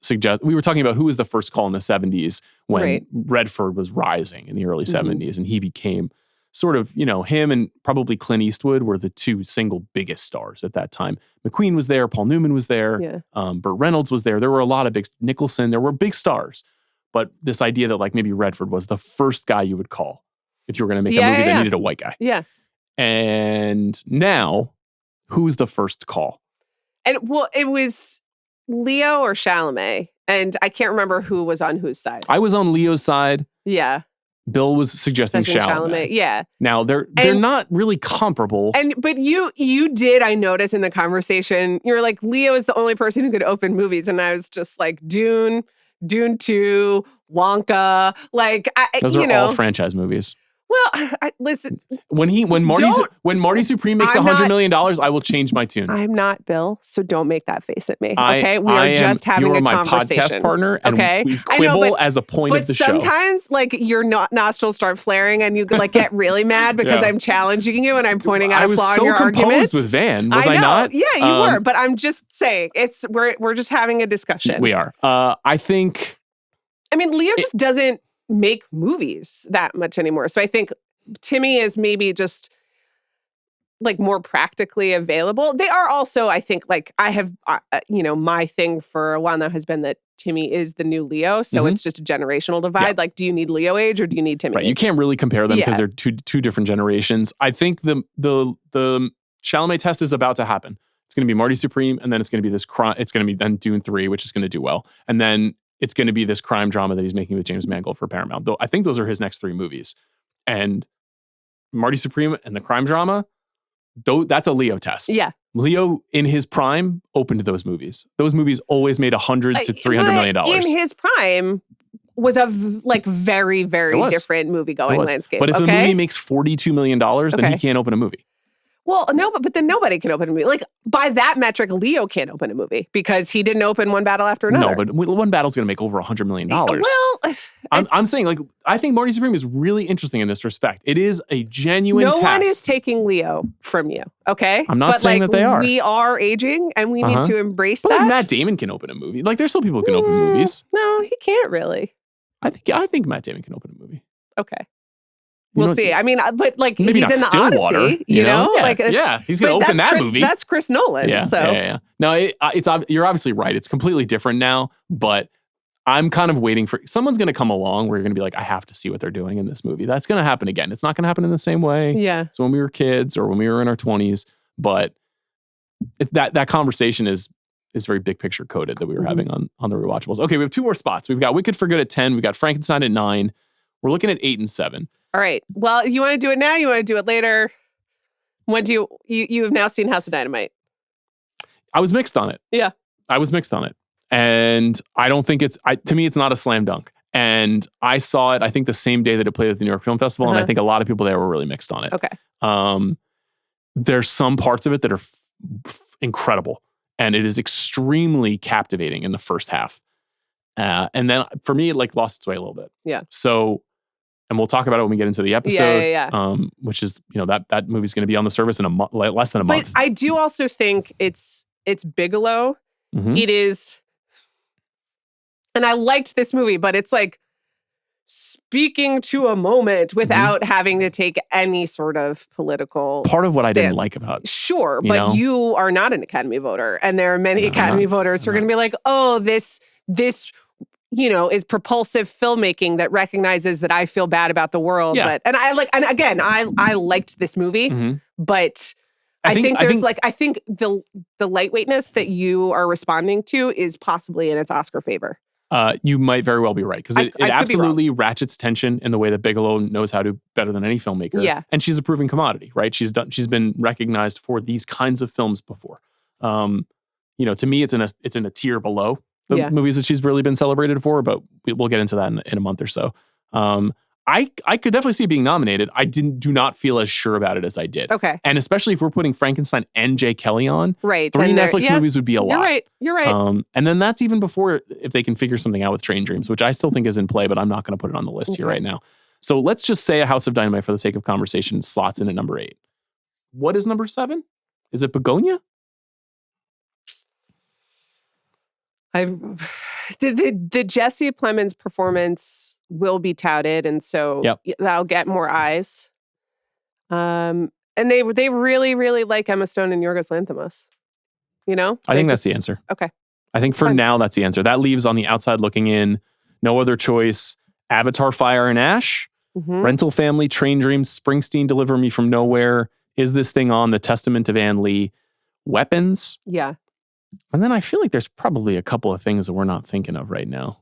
we were talking about who was the first call in the 70s when Redford was rising in the early 70s, and he became sort of, him and probably Clint Eastwood were the two single biggest stars at that time. McQueen was there, Paul Newman was there, Burt Reynolds was there. There were a lot of big, Nicholson, there were big stars. But this idea that like maybe Redford was the first guy you would call if you were going to make a movie that needed a white guy. Yeah. And now, who's the first call? And well, it was Leo or Chalamet. And I can't remember who was on whose side. I was on Leo's side. Yeah. Bill was suggesting Chalamet. Yeah. Now they're not really comparable. But you did, I noticed in the conversation, you're like, Leo is the only person who could open movies. And I was just like, Dune 2, Wonka, like those are all franchise movies. Well, listen. When Marty Supreme makes $100 million, I will change my tune. I'm not Bill, so don't make that face at me. Okay, we are just having a conversation. You are my podcast partner, and we quibble as a point of the show. But sometimes, like your nostrils start flaring, and you like get really mad because I'm challenging you and I'm pointing out a flaw in your argument. I was so composed with Van, was I not? Yeah, you were. But I'm just saying, we're just having a discussion. We are. I think. I mean, Leo just doesn't make movies that much anymore. So I think Timmy is maybe just like more practically available. They are also, I think, like I have, my thing for a while now has been that Timmy is the new Leo. So it's just a generational divide. Yeah. Like, do you need Leo age or do you need Timmy age? You can't really compare them because they're two different generations. I think the Chalamet test is about to happen. It's going to be Marty Supreme, and then it's going to be this crime. It's going to be then Dune 3, which is going to do well. And then it's going to be this crime drama that he's making with James Mangold for Paramount. Though I think those are his next 3 movies. And Marty Supreme and the crime drama, That's a Leo test. Yeah. Leo in his prime opened those movies. Those movies always made $100 to $300 million. In his prime was a very, very different movie going landscape. But if a movie makes $42 million, then he can't open a movie. Well, no, but then nobody can open a movie. Like, by that metric, Leo can't open a movie because he didn't open one battle after another. No, but one battle's going to make over $100 million. Well, I'm saying, like, I think Marty Supreme is really interesting in this respect. It is a genuine test. No one is taking Leo from you, okay? I'm not saying that they are. We are aging, and we need to embrace but that. Like, Matt Damon can open a movie. Like, there's still people who can open movies. No, he can't really. I think Matt Damon can open a movie. Okay. We'll see. I mean, but like he's in the Stillwater, Odyssey, you know? Yeah, like he's going to open that movie. That's Chris Nolan. Yeah. No, you're obviously right. It's completely different now, but I'm kind of waiting for someone's going to come along where you're going to be like, I have to see what they're doing in this movie. That's going to happen again. It's not going to happen in the same way. Yeah. It's when we were kids or when we were in our 20s, but that conversation is very big picture coded that we were having on the rewatchables. Okay, we have 2 more spots. We've got Wicked for Good at 10. We've got Frankenstein at 9. We're looking at 8 and 7. All right. Well, you want to do it now? You want to do it later? When do you have now seen House of Dynamite? I was mixed on it. Yeah. I was mixed on it. And I don't think to me, it's not a slam dunk. And I saw it, I think, the same day that it played at the New York Film Festival. And I think a lot of people there were really mixed on it. Okay. There's some parts of it that are incredible. And it is extremely captivating in the first half. And then for me, it like lost its way a little bit. Yeah. So, and we'll talk about it when we get into the episode. Yeah. Which is, that movie's going to be on the service in less than a month. But I do also think it's Bigelow. Mm-hmm. It is, and I liked this movie, but it's like speaking to a moment without having to take any sort of political part of what stance. I didn't like about it. Sure, but you are not an Academy voter, and there are many Academy voters who are going to be like, oh, this is propulsive filmmaking that recognizes that I feel bad about the world. Yeah. But I liked this movie, but I think the lightweightness that you are responding to is possibly in its Oscar favor. You might very well be right, because it absolutely ratchets tension in the way that Bigelow knows how to better than any filmmaker. Yeah. And she's a proven commodity, right? She's been recognized for these kinds of films before. To me, it's in a tier below the movies that she's really been celebrated for, but we'll get into that in a month or so. I could definitely see it being nominated. I do not feel as sure about it as I did. Okay. And especially if we're putting Frankenstein and Jay Kelly on, right? 3 Netflix movies would be a lot. You're right. And then that's even before if they can figure something out with Train Dreams, which I still think is in play, but I'm not going to put it on the list here right now. So let's just say A House of Dynamite, for the sake of conversation, slots in at number 8. What is number 7? Is it Begonia? The Jesse Plemons performance will be touted, and so that'll get more eyes. And they really, really like Emma Stone and Yorgos Lanthimos. I think that's the answer. Okay. I think for now that's the answer. That leaves on the outside looking in, No Other Choice, Avatar: Fire and Ash, Rental Family, Train Dreams, Springsteen, Deliver Me from Nowhere, Is This Thing On, The Testament of Anne Lee, Weapons. Yeah. And then I feel like there's probably a couple of things that we're not thinking of right now.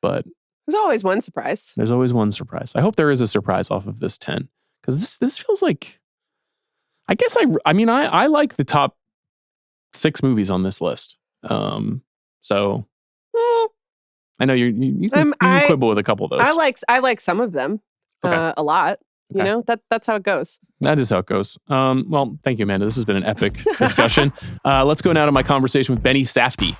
But there's always one surprise. There's always one surprise. I hope there is a surprise off of this 10. Because this feels like, I guess I like the top 6 movies on this list. So I know you can quibble with a couple of those. I like some of them a lot. Okay. That's how it goes. That is how it goes. Well, thank you, Amanda. This has been an epic discussion. Let's go now to my conversation with Benny Safdie.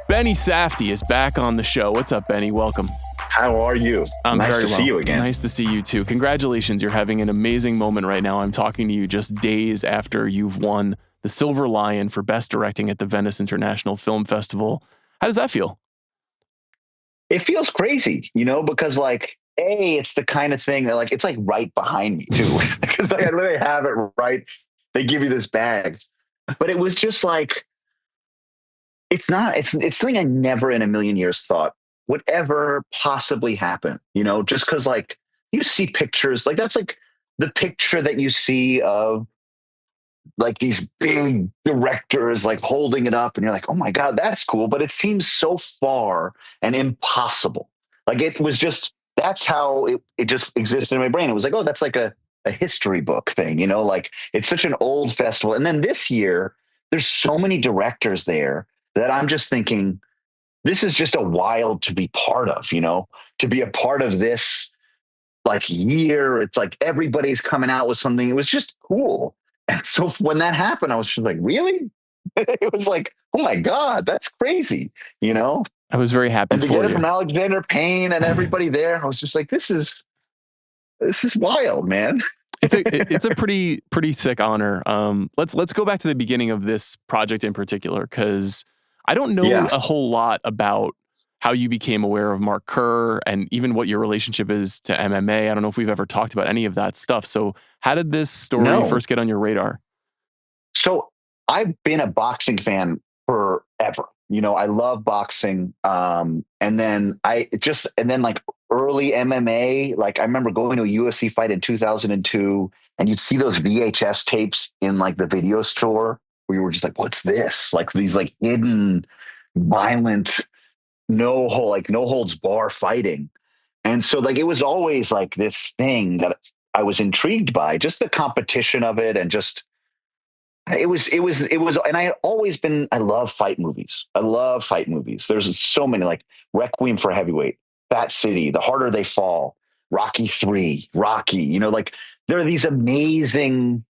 Benny Safdie is back on the show. What's up, Benny? Welcome. How are you? Nice to see you again. Nice to see you too. Congratulations. You're having an amazing moment right now. I'm talking to you just days after you've won the Silver Lion for Best Directing at the Venice International Film Festival. How does that feel? It feels crazy, because it's the kind of thing that it's right behind me too, because I literally have it right. They give you this bag, but it was just it's something I never in a million years thought would ever possibly happen, just because you see pictures, that's the picture that you see of these big directors holding it up and you're like, oh my God, that's cool. But it seems so far and impossible. It was just that's how it just existed in my brain. It was like, oh, that's like a history book thing, you know, like it's such an old festival. And then this year, there's so many directors there that I'm just thinking, this is just a wild to be part of, you know, to be a part of this like year. It's like everybody's coming out with something. It was just cool. And so when that happened, I was just like, really? It was like, oh my God, that's crazy, you know? I was very happy And to for get it you. from Alexander Payne and everybody there, I was just like, this is wild, man. It's a pretty sick honor. Let's go back to the beginning of this project in particular, because I don't know a whole lot about how you became aware of Mark Kerr and even what your relationship is to MMA. I don't know if we've ever talked about any of that stuff. So how did this story first get on your radar? So I've been a boxing fan forever. You know, I love boxing. And then like early MMA, like I remember going to a UFC fight in 2002, and you'd see those VHS tapes in like the video store where you were just like, what's this? Like these like hidden violent, no holds bar fighting. And so like, it was always like this thing that I was intrigued by, just the competition of it. And just, it was, and I love fight movies. There's so many, like Requiem for a Heavyweight, Fat City, The Harder They Fall, Rocky 3, Rocky, you know, like there are these amazing,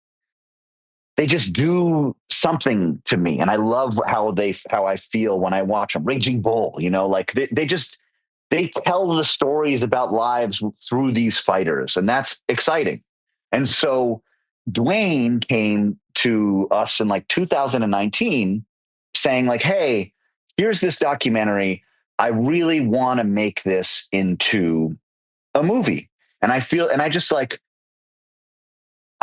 they just do something to me. And I love how I feel when I watch them. Raging Bull, you know, like they tell the stories about lives through these fighters, and that's exciting. And so Dwayne came to us in like 2019 saying like, hey, here's this documentary. I really want to make this into a movie. And I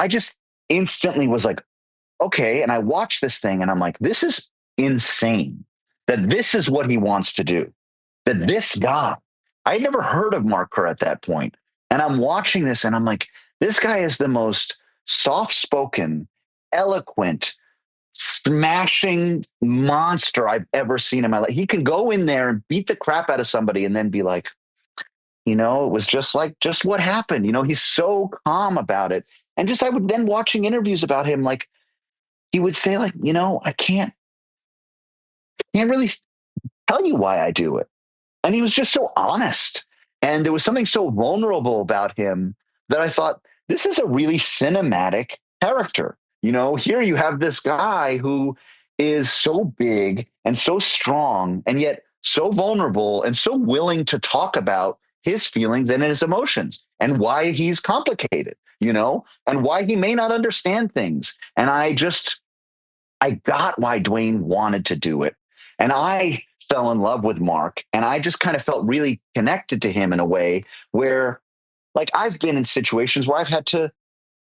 just instantly was like, okay. And I watched this thing and I'm like, this is insane that this is what he wants to do. That this guy, I had never heard of Mark Kerr at that point. And I'm watching this and I'm like, this guy is the most soft-spoken, eloquent, smashing monster I've ever seen in my life. He can go in there and beat the crap out of somebody and then be like, you know, it was just what happened. You know, he's so calm about it. And I would then watching interviews about him, like he would say like, you know, I can't really tell you why I do it. And he was just so honest. And there was something so vulnerable about him that I thought, this is a really cinematic character. You know, here you have this guy who is so big and so strong and yet so vulnerable and so willing to talk about his feelings and his emotions and why he's complicated, you know, and why he may not understand things. And I got why Dwayne wanted to do it. And I fell in love with Mark, and I just kind of felt really connected to him in a way where, like, I've been in situations where I've had to,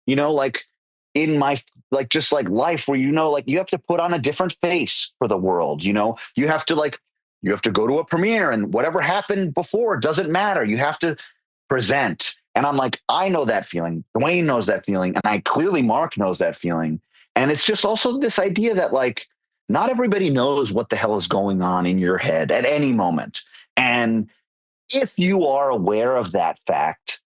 you know, like in my, like, just like life where, you know, like you have to put on a different face for the world, you know, you have to go to a premiere and whatever happened before doesn't matter. You have to present. And I'm like, I know that feeling. Dwayne knows that feeling. And clearly Mark knows that feeling. And it's just also this idea that like, not everybody knows what the hell is going on in your head at any moment. And if you are aware of that fact,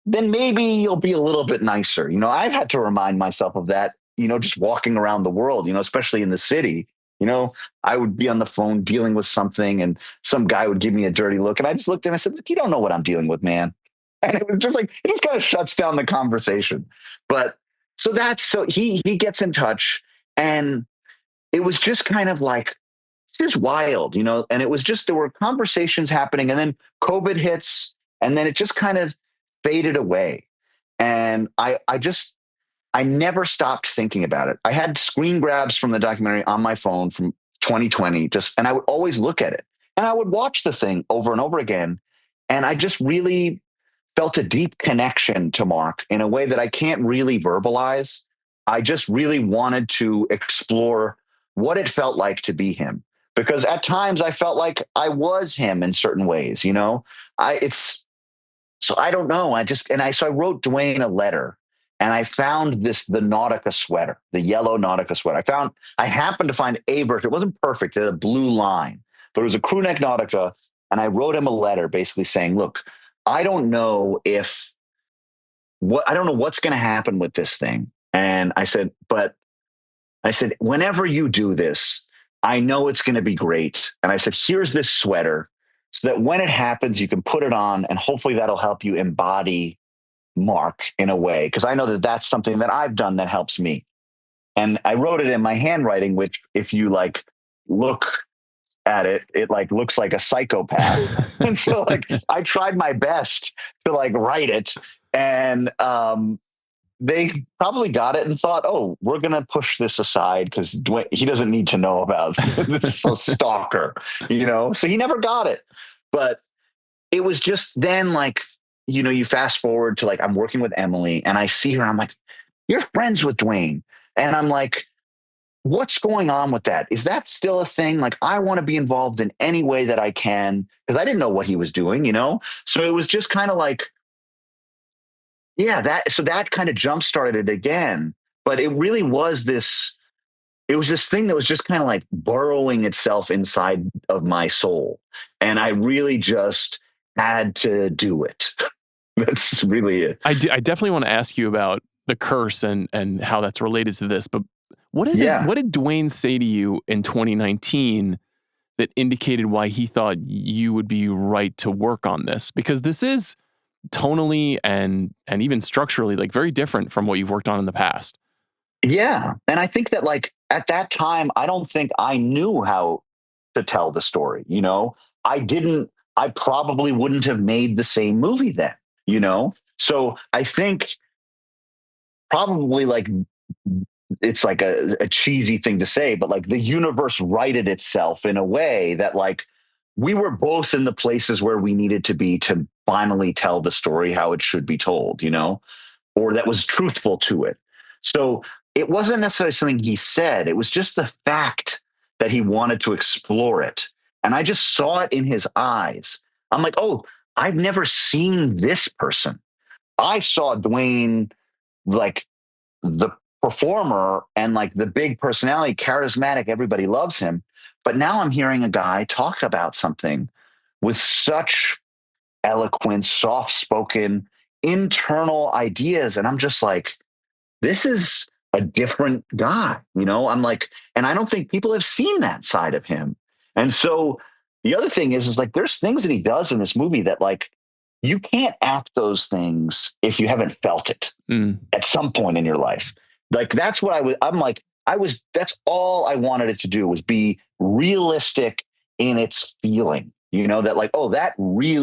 then maybe you'll be a little bit nicer. You know, I've had to remind myself of that, you know, just walking around the world, you know, especially in the city. You know, I would be on the phone dealing with something and some guy would give me a dirty look. And I just looked and I said, you don't know what I'm dealing with, man. And it was just like, it just kind of shuts down the conversation. But so he gets in touch, and it was just kind of like, this is wild, you know? And it was just, there were conversations happening, and then COVID hits, and then it just kind of faded away. And I never stopped thinking about it. I had screen grabs from the documentary on my phone from 2020, and I would always look at it, and I would watch the thing over and over again. And I just really felt a deep connection to Mark in a way that I can't really verbalize. I just really wanted to explore what it felt like to be him, because at times I felt like I was him in certain ways, you know. So I don't know. So I wrote Dwayne a letter, and I found the Nautica sweater, the yellow Nautica sweater. I happened to find a version. It wasn't perfect. It had a blue line, but it was a crew neck Nautica. And I wrote him a letter basically saying, look, I don't know what's going to happen with this thing. And I said, whenever you do this, I know it's going to be great. And I said, here's this sweater so that when it happens, you can put it on and hopefully that'll help you embody Mark in a way. Cause I know that that's something that I've done that helps me. And I wrote it in my handwriting, which if you like look at it, it like looks like a psychopath. And so like I tried my best to like write it. And they probably got it and thought, oh, we're going to push this aside because Dwayne, he doesn't need to know about this stalker, So he never got it. But it was just then like, you fast forward to like, I'm working with Emily and I see her and I'm like, you're friends with Dwayne. And I'm like, what's going on with that? Is that still a thing? Like, I want to be involved in any way that I can because I didn't know what he was doing, So it was just kind of like, yeah, that kind of jump started it again. But it really was this thing that was just kind of like burrowing itself inside of my soul. And I really just had to do it. That's really it. I definitely want to ask you about the curse and how that's related to this. But what is it? What did Dwayne say to you in 2019 that indicated why he thought you would be right to work on this? Because this is tonally and even structurally like very different from what you've worked on in the past. Yeah. And I think that like at that time, I don't think I knew how to tell the story. I probably wouldn't have made the same movie then, So I think probably like it's like a cheesy thing to say, but like the universe righted itself in a way that like we were both in the places where we needed to be to finally tell the story how it should be told, or that was truthful to it. So it wasn't necessarily something he said. It was just the fact that he wanted to explore it. And I just saw it in his eyes. I'm like, oh, I've never seen this person. I saw Dwayne like the performer and like the big personality, charismatic, everybody loves him. But now I'm hearing a guy talk about something with such eloquent, soft-spoken, internal ideas. And I'm just like, this is a different guy, I'm like, and I don't think people have seen that side of him. And so the other thing is like, there's things that he does in this movie that like, you can't act those things if you haven't felt it at some point in your life. Like, that's what that's all I wanted it to do was be realistic in its feeling, that like, oh,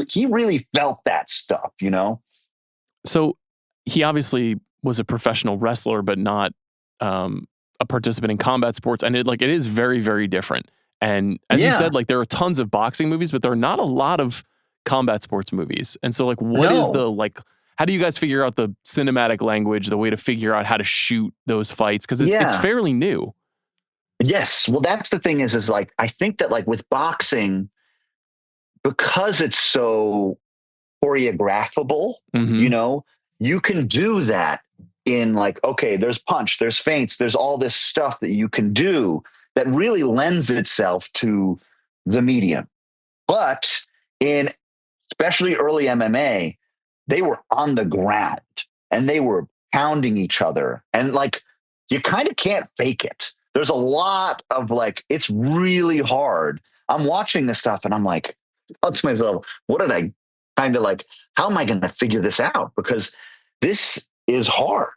he really felt that stuff, So he obviously was a professional wrestler, but not a participant in combat sports. And it is very, very different. And as you said, like there are tons of boxing movies, but there are not a lot of combat sports movies. And so like, what is how do you guys figure out the cinematic language, the way to figure out how to shoot those fights? Because it's fairly new. Yes. Well, that's the thing is like, I think that like with boxing, because it's so choreographable, you can do that in like, okay, there's punch, there's feints, there's all this stuff that you can do that really lends itself to the medium. But in especially early MMA, they were on the ground and they were pounding each other. And like, you kind of can't fake it. There's a lot of like, it's really hard. I'm watching this stuff and I'm like, thought to myself, what did I kind of like, how am I going to figure this out? Because this is hard.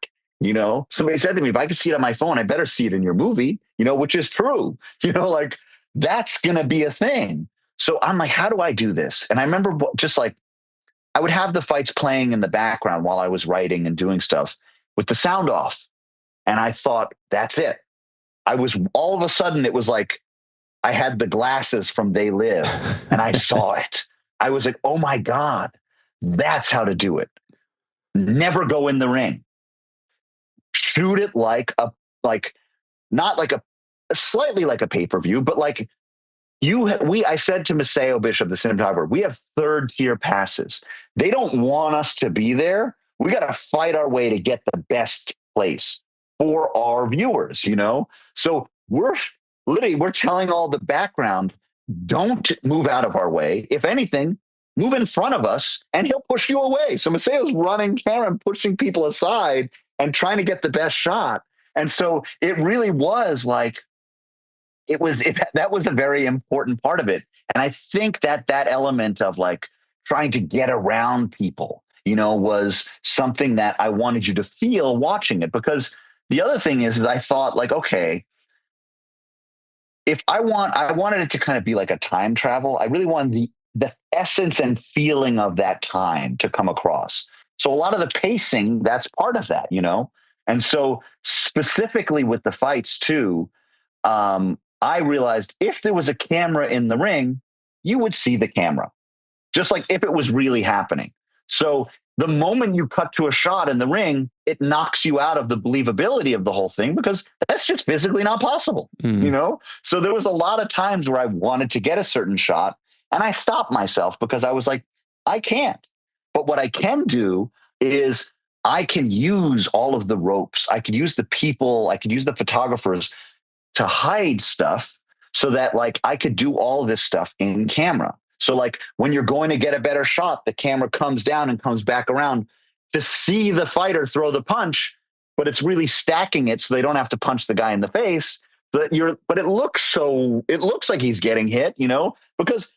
Somebody said to me, if I could see it on my phone, I better see it in your movie, which is true, like that's going to be a thing. So I'm like, how do I do this? And I remember just like, I would have the fights playing in the background while I was writing and doing stuff with the sound off. And I thought, that's it. All of a sudden, it was like, I had the glasses from They Live and I saw it. I was like, oh my God, that's how to do it. Never go in the ring. Shoot it not like a slightly like a pay-per-view, but like I said to Maceo Bishop, the cinematographer, we have third tier passes. They don't want us to be there. We got to fight our way to get the best place for our viewers, So we're telling all the background, don't move out of our way. If anything, move in front of us and he'll push you away. So Maceo's running camera and pushing people aside and trying to get the best shot. And so it really was like, that was a very important part of it. And I think that element of like trying to get around people, was something that I wanted you to feel watching it. Because the other thing is I thought like, okay, if I wanted it to kind of be like a time travel. I really wanted the essence and feeling of that time to come across. So a lot of the pacing, that's part of that, And so specifically with the fights too, I realized if there was a camera in the ring, you would see the camera, just like if it was really happening. So the moment you cut to a shot in the ring, it knocks you out of the believability of the whole thing because that's just physically not possible, So there was a lot of times where I wanted to get a certain shot and I stopped myself because I was like, I can't. But what I can do is I can use all of the ropes. I could use the people. I could use the photographers to hide stuff so that like I could do all this stuff in camera. So like when you're going to get a better shot, the camera comes down and comes back around to see the fighter throw the punch, but it's really stacking it so they don't have to punch the guy in the face. But it looks like he's getting hit, because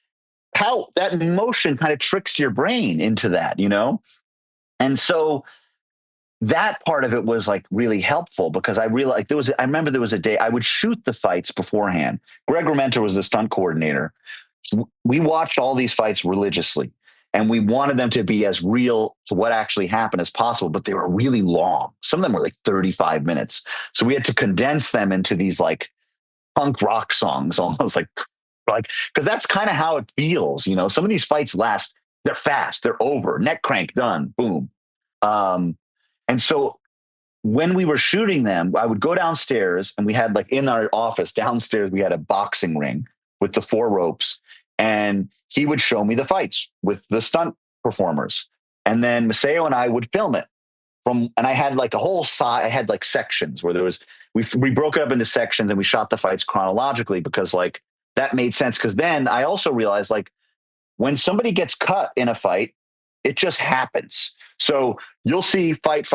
how that motion kind of tricks your brain into that, And so that part of it was like really helpful because I realized I remember there was a day I would shoot the fights beforehand. Greg Rementer was the stunt coordinator. So we watched all these fights religiously and we wanted them to be as real to what actually happened as possible, but they were really long. Some of them were like 35 minutes. So we had to condense them into these like punk rock songs, almost like, cause that's kind of how it feels. Some of these fights last, they're fast, they're over, neck crank, done, boom. And so when we were shooting them, I would go downstairs and we had like in our office downstairs, we had a boxing ring with the 4 ropes and he would show me the fights with the stunt performers. And then Maceo and I would film it and I had like a whole side, I had like sections where we broke it up into sections and we shot the fights chronologically because like that made sense. Cause then I also realized like when somebody gets cut in a fight, it just happens. So you'll see fight,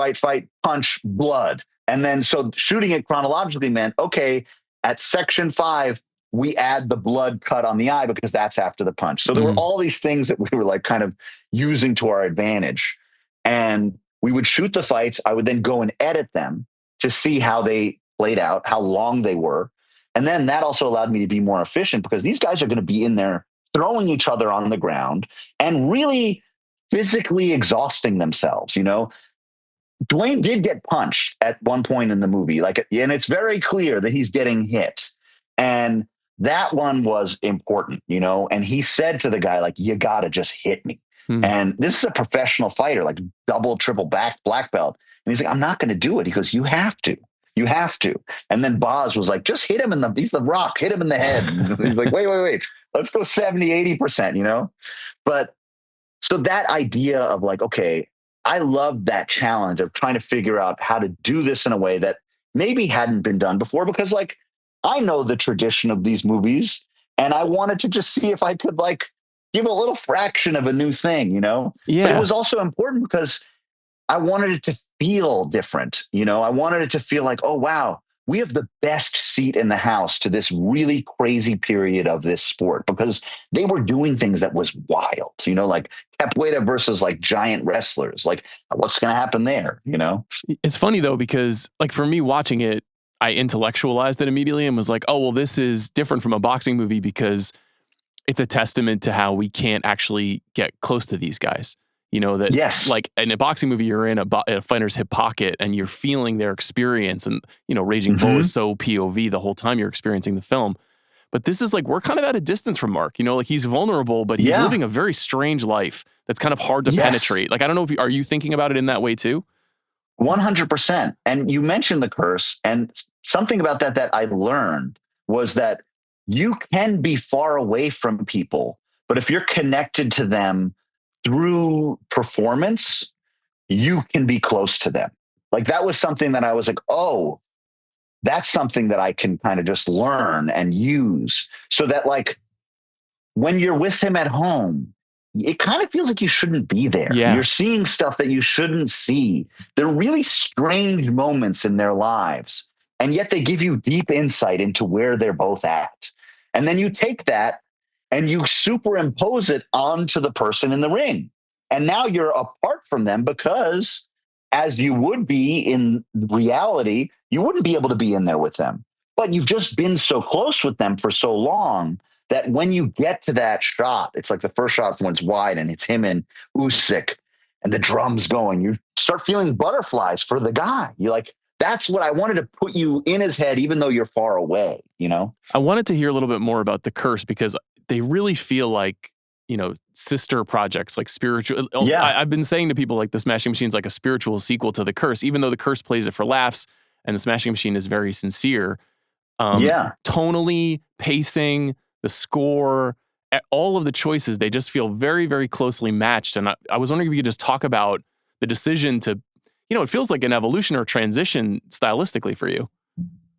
punch, blood. And then so shooting it chronologically meant, okay, at section 5, we add the blood cut on the eye because that's after the punch. So there were all these things that we were like kind of using to our advantage. And we would shoot the fights. I would then go and edit them to see how they played out, how long they were. And then that also allowed me to be more efficient because these guys are going to be in there throwing each other on the ground and really physically exhausting themselves. Dwayne did get punched at one point in the movie, and it's very clear that he's getting hit. And that one was important, and he said to the guy, like, you got to just hit me. And this is a professional fighter, like double, triple black belt. And he's like, I'm not going to do it. He goes, you have to. And then Boz was like, just hit him he's the Rock, hit him in the head. He's like, wait, let's go 70, 80%, But so that idea of like, okay, I love that challenge of trying to figure out how to do this in a way that maybe hadn't been done before, because like, I know the tradition of these movies and I wanted to just see if I could like give a little fraction of a new thing, Yeah. But it was also important because I wanted it to feel different. I wanted it to feel like, oh, wow, we have the best seat in the house to this really crazy period of this sport because they were doing things that was wild, like capoeira versus like giant wrestlers. Like what's going to happen there? It's funny though, because like for me watching it, I intellectualized it immediately and was like, oh, well, this is different from a boxing movie because it's a testament to how we can't actually get close to these guys. That yes. Like in a boxing movie, you're in a fighter's hip pocket and you're feeling their experience and, Raging Bull is so POV the whole time you're experiencing the film. But this is like, we're kind of at a distance from Mark, like he's vulnerable, but he's living a very strange life that's kind of hard to penetrate. Like, I don't know are you thinking about it in that way too? 100%. And you mentioned the curse, and something about that I learned was that you can be far away from people, but if you're connected to them through performance, you can be close to them. Like that was something that I was like, oh, that's something that I can kind of just learn and use so that like when you're with him at home, it kind of feels like you shouldn't be there. Yeah. You're seeing stuff that you shouldn't see. They're really strange moments in their lives. And yet they give you deep insight into where they're both at. And then you take that and you superimpose it onto the person in the ring. And now you're apart from them because, as you would be in reality, you wouldn't be able to be in there with them. But you've just been so close with them for so long that when you get to that shot, it's like the first shot when it's wide and it's him and Usyk and the drums going, you start feeling butterflies for the guy. You're like, that's what I wanted to put you in his head, even though you're far away, you know? I wanted to hear a little bit more about The Curse because they really feel like, you know, sister projects, like spiritual. Yeah. I've been saying to people like The Smashing Machine is like a spiritual sequel to The Curse, even though The Curse plays it for laughs and The Smashing Machine is very sincere. Tonally, pacing, the score, all of the choices, they just feel very, very closely matched. And I was wondering if you could just talk about the decision to, you know, it feels like an evolution or transition stylistically for you.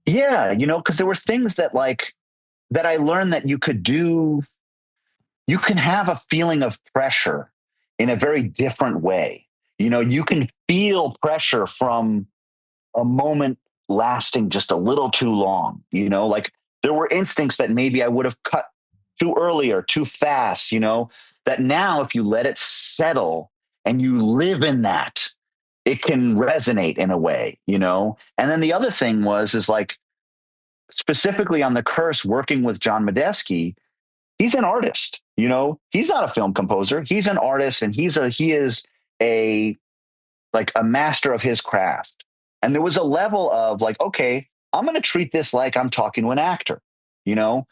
Yeah, you know, because there were things that that I learned that you could do. You can have a feeling of pressure in a very different way. You know, you can feel pressure from a moment lasting just a little too long. You know, like there were instincts that maybe I would have cut too early or too fast, you know, that now if you let it settle and you live in that, it can resonate in a way, you know? And then the other thing is like, specifically on The Curse, working with John Medeski, he's an artist, you know, he's not a film composer. He's an artist and he is a master of his craft. And there was a level of like, okay, I'm going to treat this like I'm talking to an actor, you know,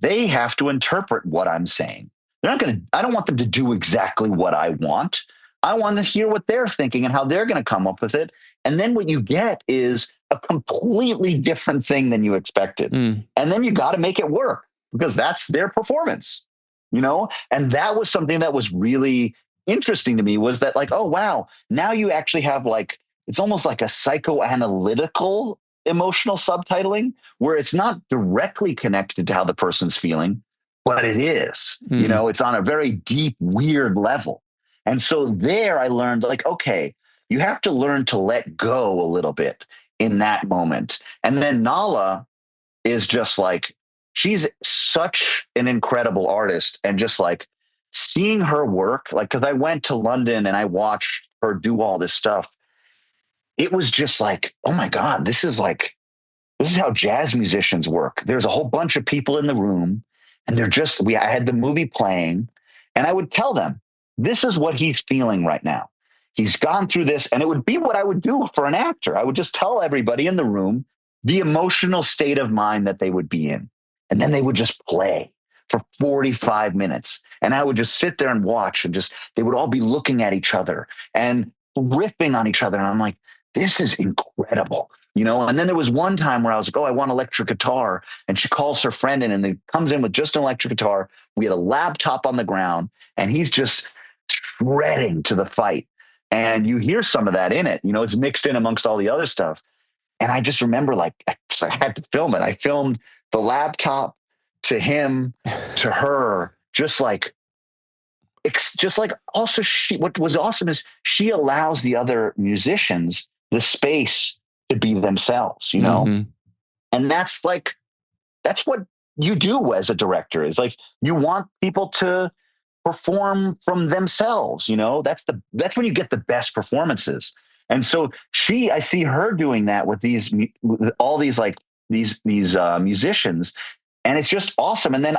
they have to interpret what I'm saying. I don't want them to do exactly what I want. I want to hear what they're thinking and how they're going to come up with it. And then what you get is a completely different thing than you expected. And then you got to make it work because that's their performance, you know? And that was something that was really interesting to me, was that like, oh, wow, now you actually have like, it's almost like a psychoanalytical emotional subtitling where it's not directly connected to how the person's feeling, but it is, you know, it's on a very deep, weird level. And so there I learned like, okay, you have to learn to let go a little bit in that moment. And then Nala is just like, she's such an incredible artist. And just like seeing her work, like, cause I went to London and I watched her do all this stuff. It was just like, oh my God, this is how jazz musicians work. There's a whole bunch of people in the room and I had the movie playing and I would tell them, this is what he's feeling right now. He's gone through this, and it would be what I would do for an actor. I would just tell everybody in the room the emotional state of mind that they would be in. And then they would just play for 45 minutes. And I would just sit there and watch and they would all be looking at each other and riffing on each other. And I'm like, this is incredible, you know? And then there was one time where I was like, oh, I want electric guitar. And she calls her friend in and they comes in with just an electric guitar. We had a laptop on the ground and he's just shredding to the fight. And you hear some of that in it, you know, it's mixed in amongst all the other stuff. And I just remember I had to film it. I filmed the laptop to him, to her, also what was awesome is she allows the other musicians the space to be themselves, you know? And that's what you do as a director, is like, you want people to perform from themselves, you know, that's when you get the best performances. And so I see her doing that with all these musicians, and it's just awesome. And then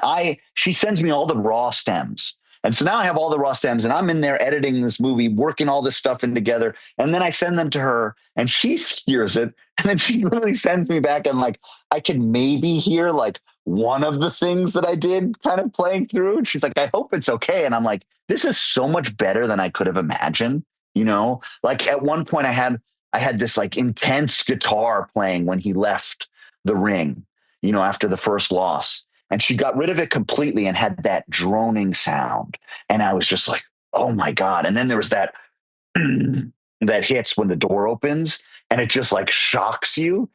she sends me all the raw stems. And so now I have all the raw stems and I'm in there editing this movie, working all this stuff in together. And then I send them to her and she hears it. And then she literally sends me back and like, I can maybe hear like one of the things that I did kind of playing through. And she's like, I hope it's okay. And I'm like, this is so much better than I could have imagined. You know, like at one point I had this like intense guitar playing when he left the ring, you know, after the first loss. And she got rid of it completely and had that droning sound. And I was just like, oh my God. And then there was that that hits when the door opens and it just like shocks you.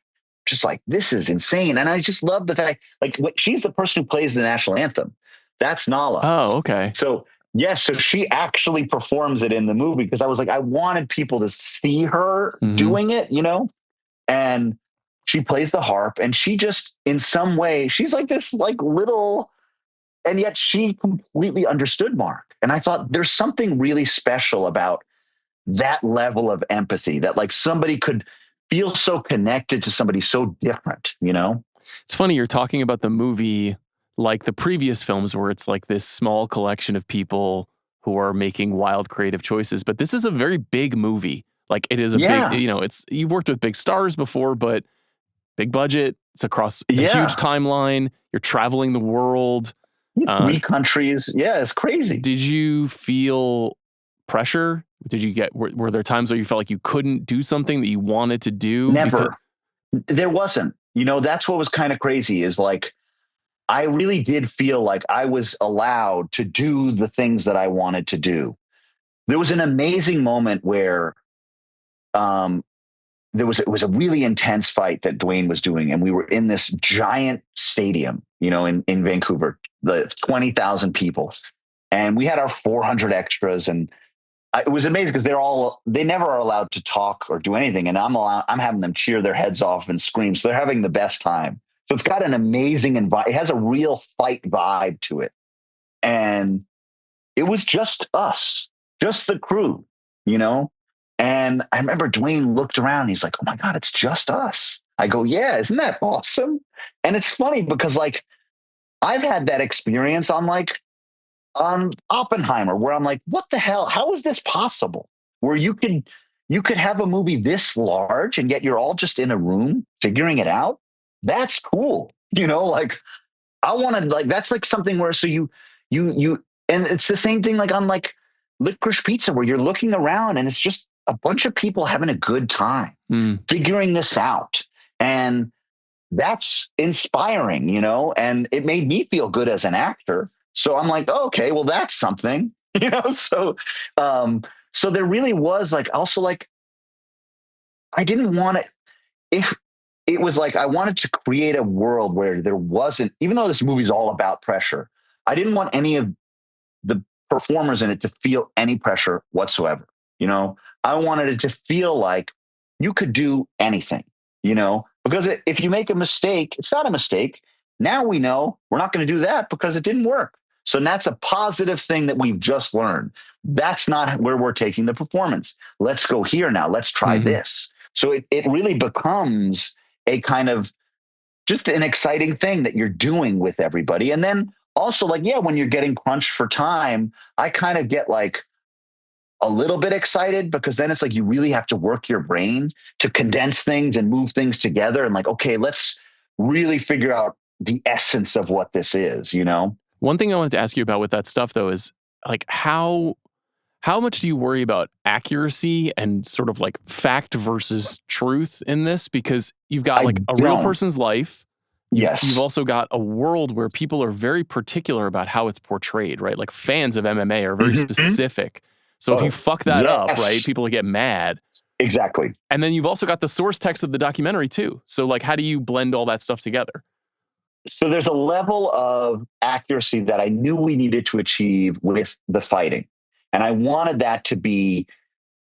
Just like, this is insane. And I just love the fact, like, she's the person who plays the national anthem. That's Nala. Oh, okay. So Yes, so she actually performs it in the movie because I was like, I wanted people to see her doing it, and she plays the harp and she just, in some way, she's like this like little, and yet she completely understood Mark. And I thought there's something really special about that level of empathy that like somebody could feel so connected to somebody so different. It's funny you're talking about the movie like the previous films where it's like this small collection of people who are making wild creative choices, but this is a very big movie. Like it is a big, it's you've worked with big stars before, but big budget, it's across a huge timeline, you're traveling the world. Three countries. Yeah, it's crazy. Did you feel pressure? Did you get, were there times where you felt like you couldn't do something that you wanted to do? Never. There wasn't. That's what was kind of crazy is like, I really did feel like I was allowed to do the things that I wanted to do. There was an amazing moment where it was a really intense fight that Dwayne was doing. And we were in this giant stadium, in Vancouver, the 20,000 people. And we had our 400 extras. And it was amazing because they never are allowed to talk or do anything. And I'm having them cheer their heads off and scream. So they're having the best time. So it's got an amazing environment. It has a real fight vibe to it. And it was just us, just the crew, And I remember Dwayne looked around. He's like, oh my God, it's just us. I go, yeah, isn't that awesome? And it's funny because like, I've had that experience on Oppenheimer where I'm like, what the hell? How is this possible? Where you could have a movie this large and yet you're all just in a room figuring it out. That's cool. Like I want to like, that's like something where, so you, and it's the same thing like on like Licorice Pizza where you're looking around and it's just a bunch of people having a good time figuring this out. And that's inspiring, and it made me feel good as an actor. So I'm like, oh, okay, well, that's something, so there really was like, also like, I didn't want to, if it was like, I wanted to create a world where there wasn't, even though this movie's all about pressure, I didn't want any of the performers in it to feel any pressure whatsoever. I wanted it to feel like you could do anything, because if you make a mistake, it's not a mistake. Now we know we're not going to do that because it didn't work. So that's a positive thing that we've just learned. That's not where we're taking the performance. Let's go here now. Let's try this. So it really becomes a kind of just an exciting thing that you're doing with everybody. And then also like, yeah, when you're getting crunched for time, I kind of get like a little bit excited because then it's like you really have to work your brain to condense things and move things together. And like, okay, let's really figure out the essence of what this is, One thing I wanted to ask you about with that stuff though is like how much do you worry about accuracy and sort of like fact versus truth in this? Because you've got like a real person's life. Yes. You've also got a world where people are very particular about how it's portrayed, right? Like fans of MMA are very specific. So if you fuck that up, right, people will get mad. Exactly. And then you've also got the source text of the documentary too. So like, how do you blend all that stuff together? So there's a level of accuracy that I knew we needed to achieve with the fighting. And I wanted that to be,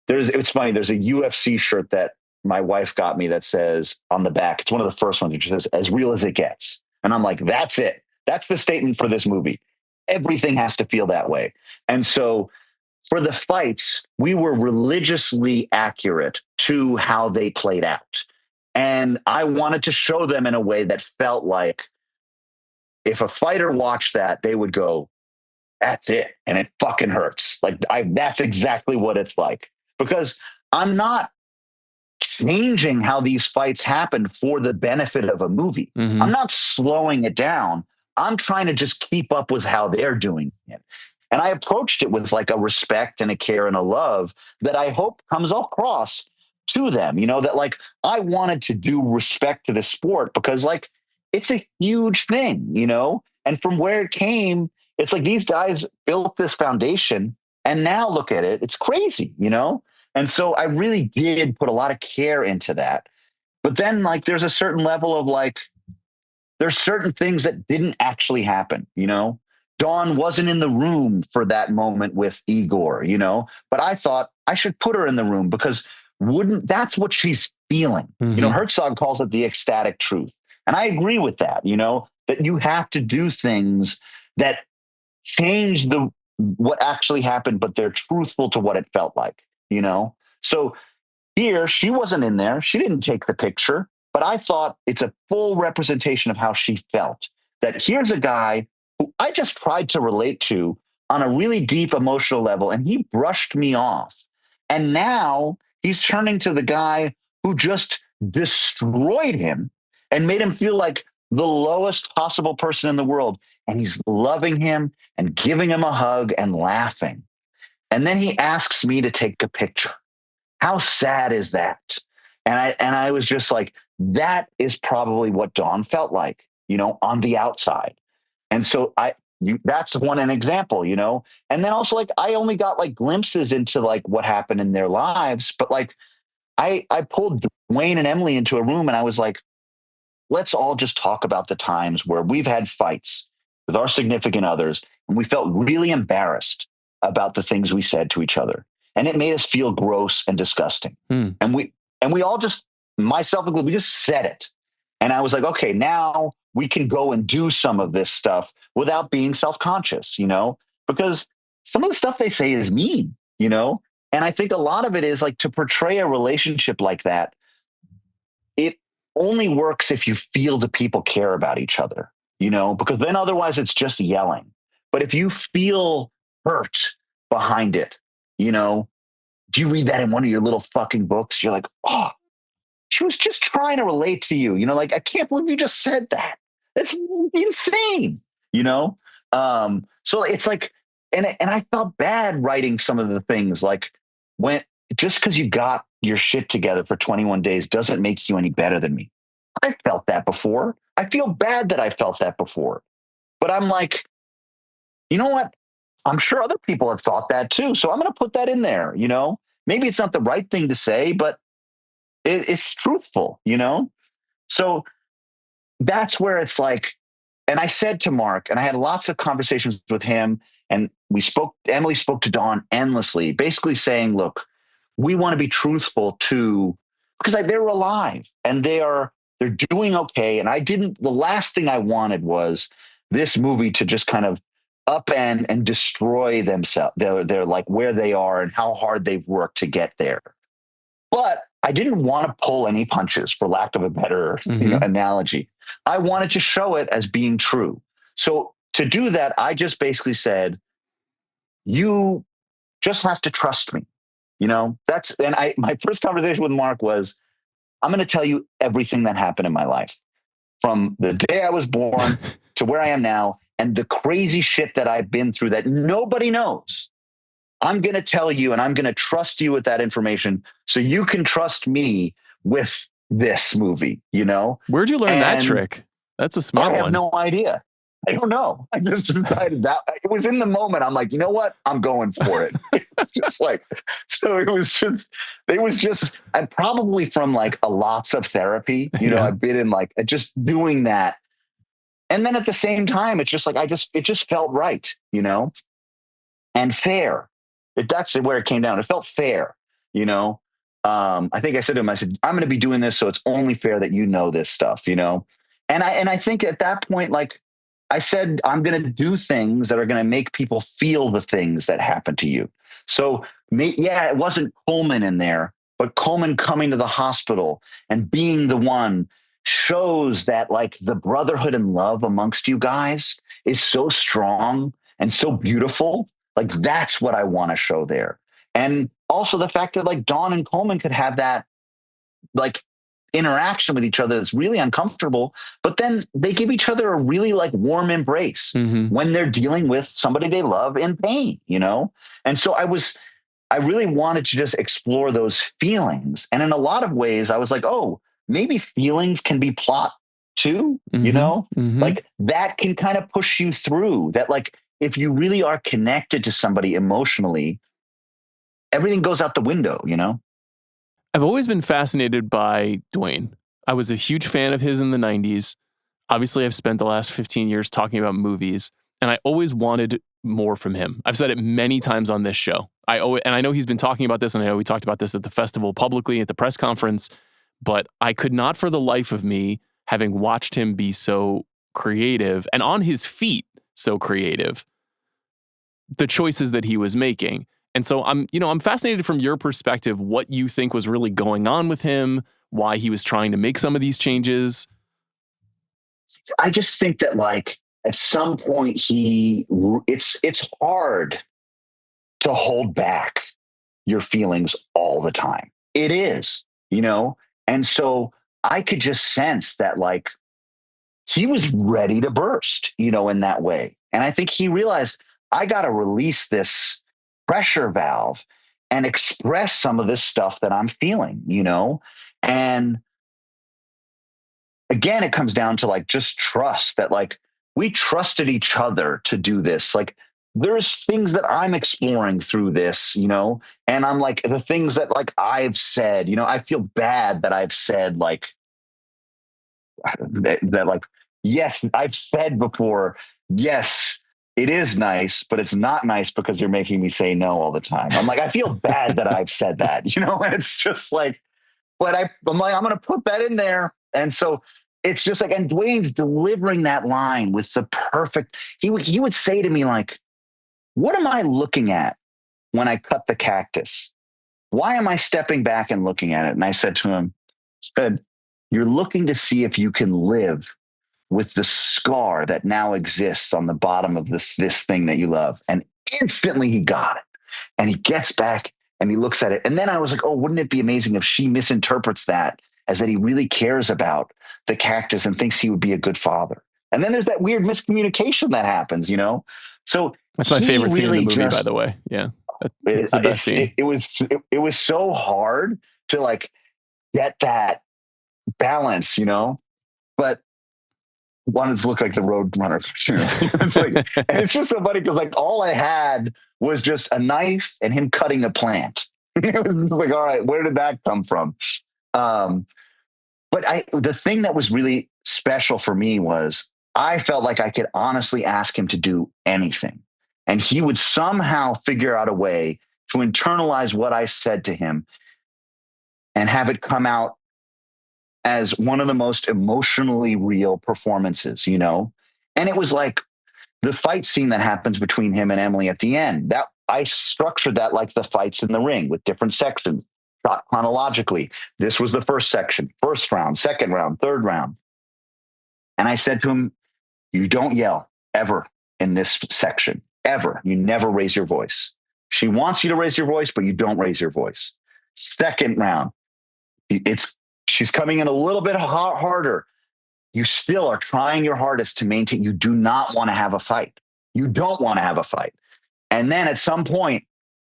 it's funny, there's a UFC shirt that my wife got me that says on the back, it's one of the first ones, which says, as real as it gets. And I'm like, that's it. That's the statement for this movie. Everything has to feel that way. And so for the fights, we were religiously accurate to how they played out. And I wanted to show them in a way that felt like if a fighter watched that, they would go, that's it. And it fucking hurts. Like that's exactly what it's like, because I'm not changing how these fights happen for the benefit of a movie. I'm not slowing it down. I'm trying to just keep up with how they're doing it. And I approached it with like a respect and a care and a love that I hope comes across to them, that like I wanted to do respect to the sport because like it's a huge thing, and from where it came, it's like these guys built this foundation and now look at it. It's crazy, And so I really did put a lot of care into that. But then like there's a certain level of like, there's certain things that didn't actually happen, Dawn wasn't in the room for that moment with Igor, but I thought I should put her in the room because that's what she's feeling. Herzog calls it the ecstatic truth. And I agree with that, that you have to do things that change what actually happened, but they're truthful to what it felt like, So here, she wasn't in there. She didn't take the picture, but I thought it's a full representation of how she felt. That here's a guy who I just tried to relate to on a really deep emotional level, and he brushed me off. And now he's turning to the guy who just destroyed him and made him feel like the lowest possible person in the world. And he's loving him and giving him a hug and laughing. And then he asks me to take a picture. How sad is that? And I was just like, that is probably what Dawn felt like, on the outside. And so that's an example, and then also like, I only got like glimpses into like what happened in their lives, but like I pulled Dwayne and Emily into a room and I was like, let's all just talk about the times where we've had fights with our significant others and we felt really embarrassed about the things we said to each other. And it made us feel gross and disgusting. And we all just, myself included, we just said it. And I was like, okay, now we can go and do some of this stuff without being self-conscious, because some of the stuff they say is mean, and I think a lot of it is like to portray a relationship like that. It only works if you feel the people care about each other, because then otherwise it's just yelling. But if you feel hurt behind it, do you read that in one of your little fucking books? You're like, oh, she was just trying to relate to you. Like, I can't believe you just said that. That's insane, So it's like, and I felt bad writing some of the things like just because you got your shit together for 21 days doesn't make you any better than me. I felt that before. I feel bad that I felt that before. But I'm like, you know what? I'm sure other people have thought that too. So I'm going to put that in there, Maybe it's not the right thing to say, but it's truthful, So that's where it's like, and I said to Mark, and I had lots of conversations with him, and Emily spoke to Dawn endlessly, basically saying, look, we want to be truthful too, because they're alive and they're doing okay. And the last thing I wanted was this movie to just kind of upend and destroy themselves. They're like where they are and how hard they've worked to get there. But I didn't want to pull any punches, for lack of a better analogy. I wanted to show it as being true. So to do that, I just basically said, you just have to trust me. My first conversation with Mark was, I'm going to tell you everything that happened in my life from the day I was born to where I am now and the crazy shit that I've been through that nobody knows. I'm going to tell you and I'm going to trust you with that information so you can trust me with this movie, Where'd you learn that trick? That's a smart one. I have no idea. I don't know. I just decided that it was in the moment. I'm like, you know what? I'm going for it. It's just like, so it was just, and probably from like lots of therapy, I've been in like just doing that. And then at the same time, it's just like, it just felt right, and fair. That's where it came down. It felt fair, I think I said to him, I said, I'm going to be doing this. So it's only fair that this stuff, And I think at that point, like I said, I'm going to do things that are going to make people feel the things that happen to you. So it wasn't Coleman in there, but Coleman coming to the hospital and being the one shows that like the brotherhood and love amongst you guys is so strong and so beautiful. Like that's what I want to show there. And also the fact that like Dawn and Coleman could have that like interaction with each other that's really uncomfortable, but then they give each other a really like warm embrace when they're dealing with somebody they love in pain, And so I really wanted to just explore those feelings. And in a lot of ways I was like, oh, maybe feelings can be plot too, like that can kind of push you through that. Like if you really are connected to somebody emotionally, everything goes out the window, I've always been fascinated by Dwayne. I was a huge fan of his in the 90s. Obviously, I've spent the last 15 years talking about movies. and I always wanted more from him. I've said it many times on this show. And I know he's been talking about this, and I know we talked about this at the festival publicly at the press conference, but I could not for the life of me, having watched him be so creative and on his feet so creative, the choices that he was making. And so I'm fascinated from your perspective what you think was really going on with him, why he was trying to make some of these changes. I just think that like at some point it's hard to hold back your feelings all the time. It is, you know? And so I could just sense that like he was ready to burst, you know, in that way. And I think he realized I got to release this pressure valve and express some of this stuff that I'm feeling, you know? And again, it comes down to like just trust that like we trusted each other to do this. Like there's things that I'm exploring through this, you know, and I'm like the things that like I've said, you know, I feel bad that I've said like that like, yes, I've said before, yes, it is nice, but it's not nice because you're making me say no all the time. I'm like, I feel bad that I've said that, you know, and it's just like, but I'm like, I'm going to put that in there. And so it's just like, and Dwayne's delivering that line with the perfect, he would say to me like, what am I looking at when I cut the cactus? Why am I stepping back and looking at it? And I said to him, you're looking to see if you can live with the scar that now exists on the bottom of this thing that you love. And instantly he got it. And he gets back and he looks at it. And then I was like, oh, wouldn't it be amazing if she misinterprets that as that he really cares about the cactus and thinks he would be a good father. And then there's that weird miscommunication that happens, you know? So that's my favorite scene in the movie, by the way. Yeah. It's the best scene. It was so hard to like get that balance, you know, but wanted to look like the road runner. It's like, and it's just so funny because like all I had was just a knife and him cutting a plant. It was just like, all right, where did that come from? But the thing that was really special for me was I felt like I could honestly ask him to do anything. And he would somehow figure out a way to internalize what I said to him and have it come out as one of the most emotionally real performances, you know? And it was like the fight scene that happens between him and Emily at the end. That I structured that like the fights in the ring with different sections, shot chronologically. This was the first section, first round, second round, third round. And I said to him, you don't yell ever in this section, ever. You never raise your voice. She wants you to raise your voice, but you don't raise your voice. Second round, she's coming in a little bit harder. You still are trying your hardest to maintain. You do not want to have a fight. You don't want to have a fight. And then at some point,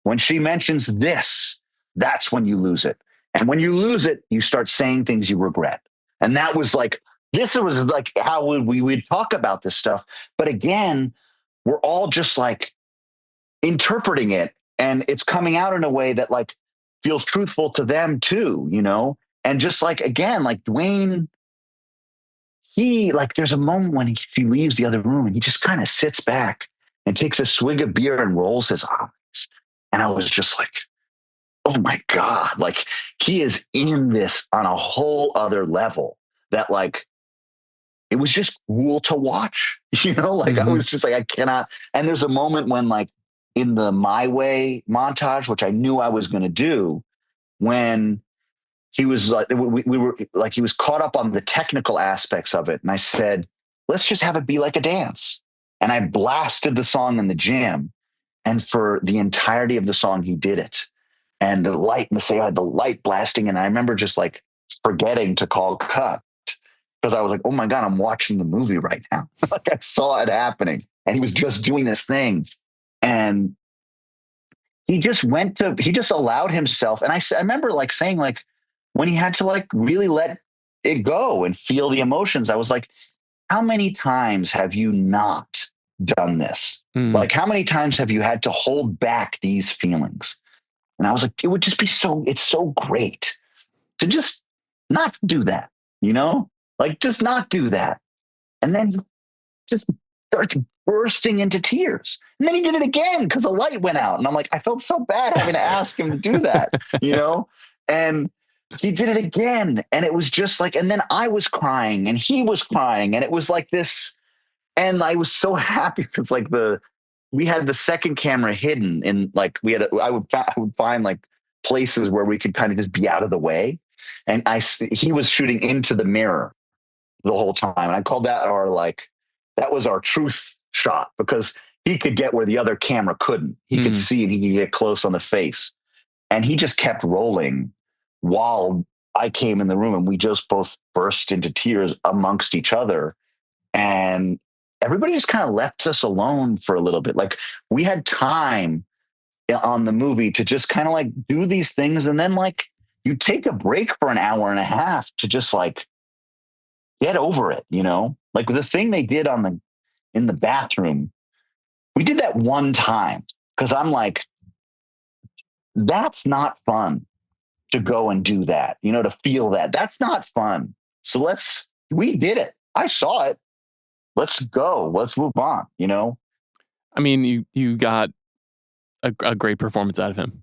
when she mentions this, that's when you lose it. And when you lose it, you start saying things you regret. And that was like, this was like how we'd talk about this stuff. But again, we're all just like interpreting it. And it's coming out in a way that like feels truthful to them too, you know? And just like, again, like Dwayne, there's a moment when she leaves the other room and he just kind of sits back and takes a swig of beer and rolls his eyes. And I was just like, oh my God, like he is in this on a whole other level that like, it was just cool to watch, you know, like I was just like, I cannot. And there's a moment when like in the My Way montage, which I knew I was going to do, when he was like, we were like, he was caught up on the technical aspects of it. And I said, let's just have it be like a dance. And I blasted the song in the gym. And for the entirety of the song, he did it. And the light, and I had the light blasting. And I remember just like forgetting to call cut because I was like, oh my God, I'm watching the movie right now. Like I saw it happening. And he was just doing this thing. And he just allowed himself. And I remember like saying like, when he had to like really let it go and feel the emotions, I was like, how many times have you not done this? Like, how many times have you had to hold back these feelings? And I was like, it would just be it's so great to just not do that, you know, like just not do that. And then just starts bursting into tears. And then he did it again because the light went out. And I'm like, I felt so bad having to ask him to do that, And he did it again. And it was just like, and then I was crying and he was crying. And it was like this. And I was so happy because like we had the second camera hidden in like, I would find like places where we could kind of just be out of the way. And he was shooting into the mirror the whole time. And I called that that was our truth shot because he could get where the other camera couldn't. He could see and he could get close on the face. And he just kept rolling while I came in the room and we just both burst into tears amongst each other. And everybody just kind of left us alone for a little bit. Like we had time on the movie to just kind of like do these things. And then like you take a break for an hour and a half to just like get over it, like the thing they did in the bathroom. We did that one time because I'm like, that's not fun to go and do that, to feel that. That's not fun. So we did it. I saw it. Let's go. Let's move on, I mean, you got a great performance out of him,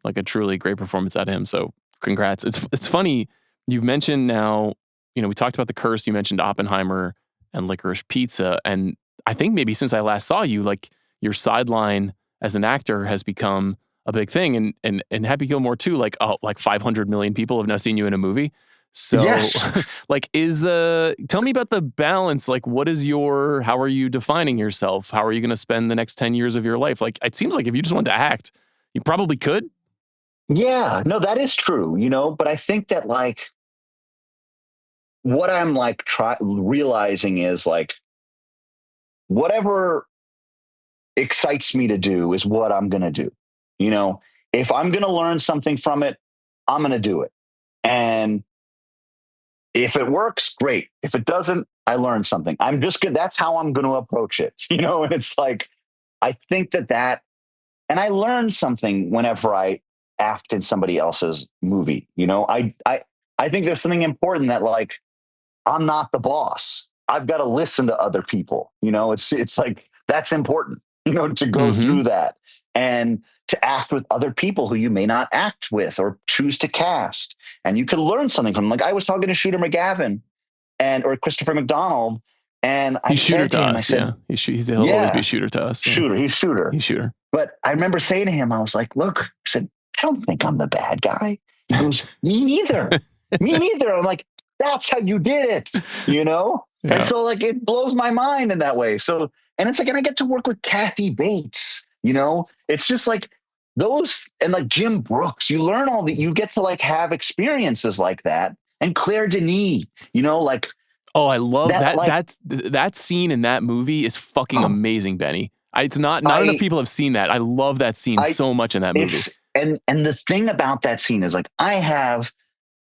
like a truly great performance out of him. So congrats. It's funny. You've mentioned now, we talked about The Curse. You mentioned Oppenheimer and Licorice Pizza. And I think maybe since I last saw you, like your sideline as an actor has become a big thing. And Happy Gilmore too, like 500 million people have now seen you in a movie. So yes. like tell me about the balance. Like how are you defining yourself? How are you going to spend the next 10 years of your life? Like, it seems like if you just wanted to act, you probably could. Yeah, no, that is true, but I think that like, what I'm like realizing is like, whatever excites me to do is what I'm going to do. If I'm going to learn something from it, I'm going to do it. And if it works, great. If it doesn't, I learned something. I'm just good. That's how I'm going to approach it. And it's like, I think that, and I learned something whenever I act in somebody else's movie. I think there's something important that like, I'm not the boss. I've got to listen to other people. It's like, that's important, to go through that and to act with other people who you may not act with or choose to cast. And you can learn something from them. Like I was talking to Shooter McGavin or Christopher McDonald. And I said to him, he'll always be Shooter to us. Yeah. Shooter. He's Shooter. He's Shooter. But I remember saying to him, I was like, look, I said, I don't think I'm the bad guy. He goes, me neither. Me neither. I'm like, that's how you did it, Yeah. And so like, it blows my mind in that way. So, and it's like, and I get to work with Kathy Bates, it's just like those, and like Jim Brooks, you learn all that, you get to like have experiences like that. And Claire Denis, like, oh, I love that. Like, that scene in that movie is fucking amazing, Benny. It's not enough people have seen that. I love that scene so much in that movie. And the thing about that scene is like, I have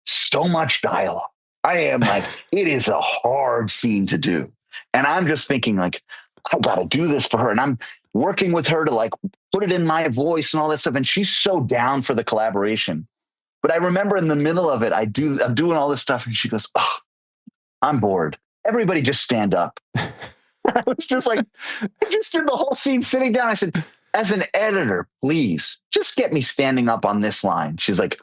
so much dialogue. I am like, it is a hard scene to do. And I'm just thinking like, I've got to do this for her. And I'm working with her to like put it in my voice and all that stuff. And she's so down for the collaboration. But I remember in the middle of it, I'm doing all this stuff. And she goes, oh, I'm bored. Everybody just stand up. I was just like, I just did the whole scene sitting down. I said, as an editor, please just get me standing up on this line. She's like,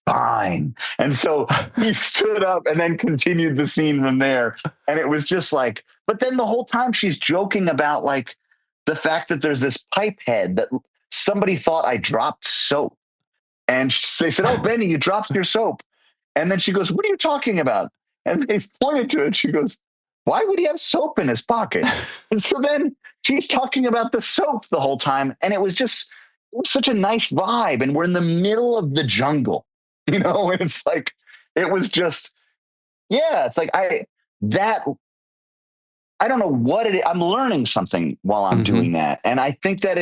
fine. And so he stood up and then continued the scene from there. And it was just like, but then the whole time she's joking about like the fact that there's this pipe head that somebody thought I dropped soap. And they said, oh, Benny, you dropped your soap. And then she goes, what are you talking about? And they pointed to it. She goes, why would he have soap in his pocket? And so then she's talking about the soap the whole time. And it was such a nice vibe. And we're in the middle of the jungle, and it's like, it was just, yeah, it's like, I don't know what it is. I'm learning something while I'm doing that. And I think that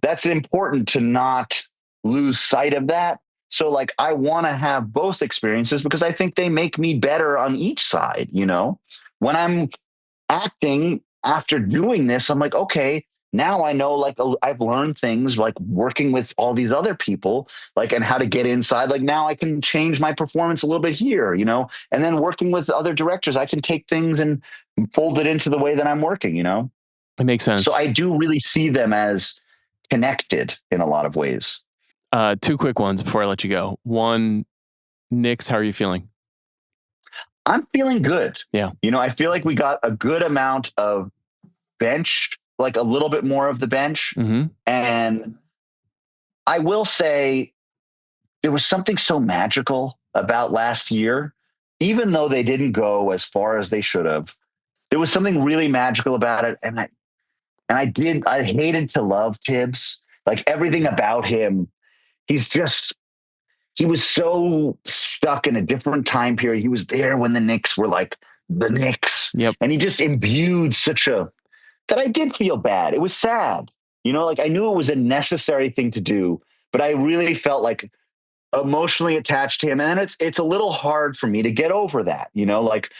that's important to not lose sight of that. So like, I want to have both experiences because I think they make me better on each side. When I'm acting after doing this, I'm like, okay, now I know, like, I've learned things like working with all these other people, like, and how to get inside. Like now I can change my performance a little bit here, and then working with other directors, I can take things and fold it into the way that I'm working, It makes sense. So I do really see them as connected in a lot of ways. 2 quick ones before I let you go. One, Knicks, how are you feeling? I'm feeling good. Yeah. I feel like we got a good amount of bench, like a little bit more of the bench. Mm-hmm. And I will say there was something so magical about last year, even though they didn't go as far as they should have. There was something really magical about it. And I hated to love Tibbs. Like everything about him, he was so stuck in a different time period. He was there when the Knicks were like the Knicks. Yep. And he just imbued that I did feel bad. It was sad. Like I knew it was a necessary thing to do, but I really felt like emotionally attached to him. And it's a little hard for me to get over that, like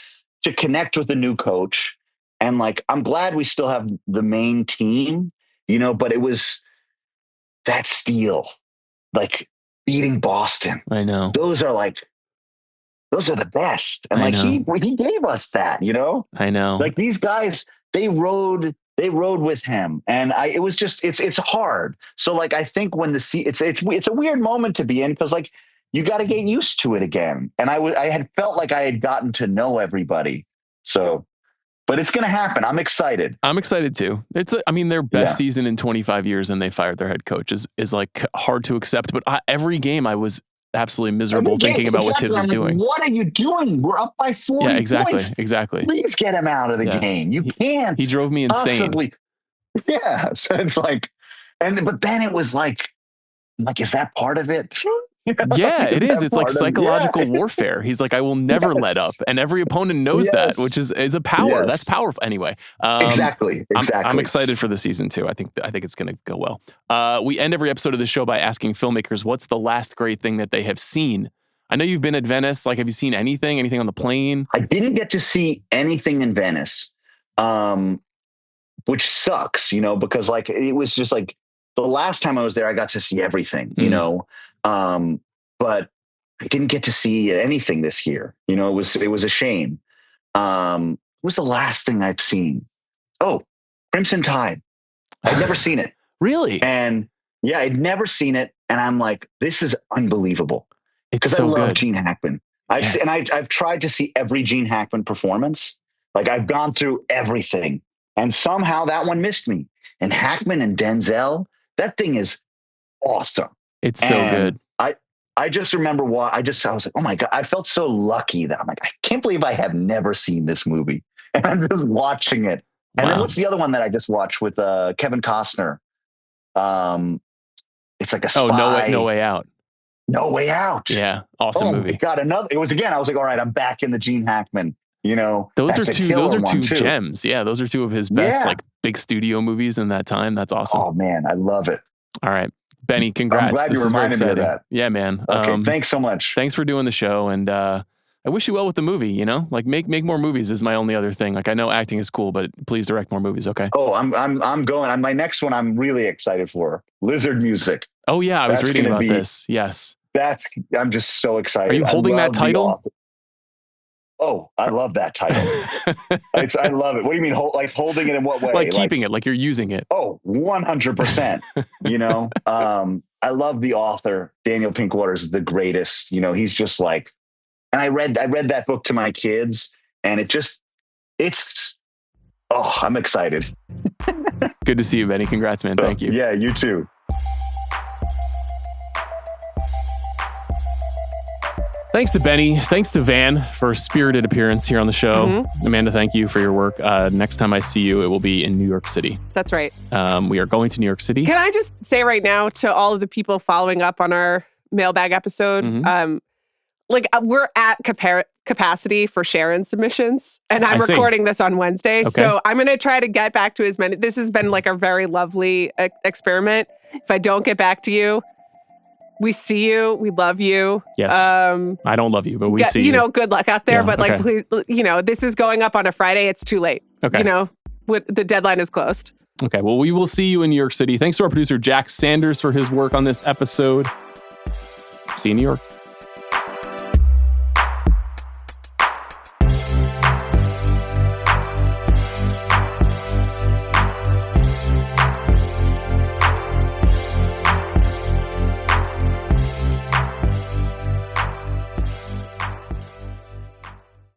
to connect with a new coach. And like, I'm glad we still have the main team, but it was that steal, like beating Boston. I know. Those are the best. And like he gave us that, I know. Like these guys, they rode with him, and it was just it's hard. So like I think when it's a weird moment to be in, because like you got to get used to it again. And I had felt like I had gotten to know everybody. So, but it's gonna happen. I'm excited. I'm excited too. Their best season in 25 years, and they fired their head coach is like hard to accept. But every game I was absolutely miserable thinking about what Tibbs was doing. What are you doing? We're up by 40 Yeah, exactly. points. Exactly. Please get him out of the game. You can't. He drove me insane. Yeah. So it's like, but then it was like, is that part of it? Yeah, it is. It's like psychological warfare. He's like, I will never let up. And every opponent knows that, which is a power. Yes. That's powerful. Anyway. Exactly. I'm excited for the season too. I think it's going to go well. We end every episode of the show by asking filmmakers, what's the last great thing that they have seen? I know you've been at Venice. Like, have you seen anything on the plane? I didn't get to see anything in Venice, which sucks, because like, it was just like the last time I was there, I got to see everything, but I didn't get to see anything this year. It was a shame. What was the last thing I've seen? Oh, Crimson Tide. I'd never seen it. Really? And yeah, I'd never seen it. And I'm like, this is unbelievable. It's so I love good. Gene Hackman. I've tried to see every Gene Hackman performance. Like I've gone through everything, and somehow that one missed me. And Hackman and Denzel, that thing is awesome. It's so good. I just remember I was like, oh my God, I felt so lucky that I'm like, I can't believe I have never seen this movie. And I'm just watching it. And then what's the other one that I just watched with Kevin Costner? It's like a spy. Oh, No Way Out. No Way Out. Yeah. Awesome movie. My God, I was like, all right, I'm back in the Gene Hackman. Those are two gems. Yeah, those are two of his best like big studio movies in that time. That's awesome. Oh man, I love it. All right, Benny, congrats. I'm glad you reminded me of that. Yeah, man. Okay, thanks so much. Thanks for doing the show, and I wish you well with the movie. Like make more movies is my only other thing. Like I know acting is cool, but please direct more movies. Okay. Oh, I'm going. My next one, I'm really excited for Lizard Music. Oh yeah, I was reading about this. Yes. I'm just so excited. Are you holding that title? Oh, I love that title. I love it. What do you mean, holding it in what way? Like keeping it, like you're using it. Oh, 100%. I love the author. Daniel Pinkwaters is the greatest. He's just like, and I read that book to my kids, and I'm excited. Good to see you, Benny. Congrats, man. Thank you. Yeah, you too. Thanks to Benny. Thanks to Van for a spirited appearance here on the show. Mm-hmm. Amanda, thank you for your work. Next time I see you, it will be in New York City. That's right. We are going to New York City. Can I just say right now to all of the people following up on our mailbag episode, we're at capacity for Sharon submissions, and I'm recording this on Wednesday. Okay. So I'm going to try to get back to as many. This has been like a very lovely experiment. If I don't get back to you, we see you. We love you. Yes. I don't love you, but we see you. Good luck out there. Yeah, but please, this is going up on a Friday. It's too late. Okay. The deadline is closed. Okay. Well, we will see you in New York City. Thanks to our producer, Jack Sanders, for his work on this episode. See you in New York.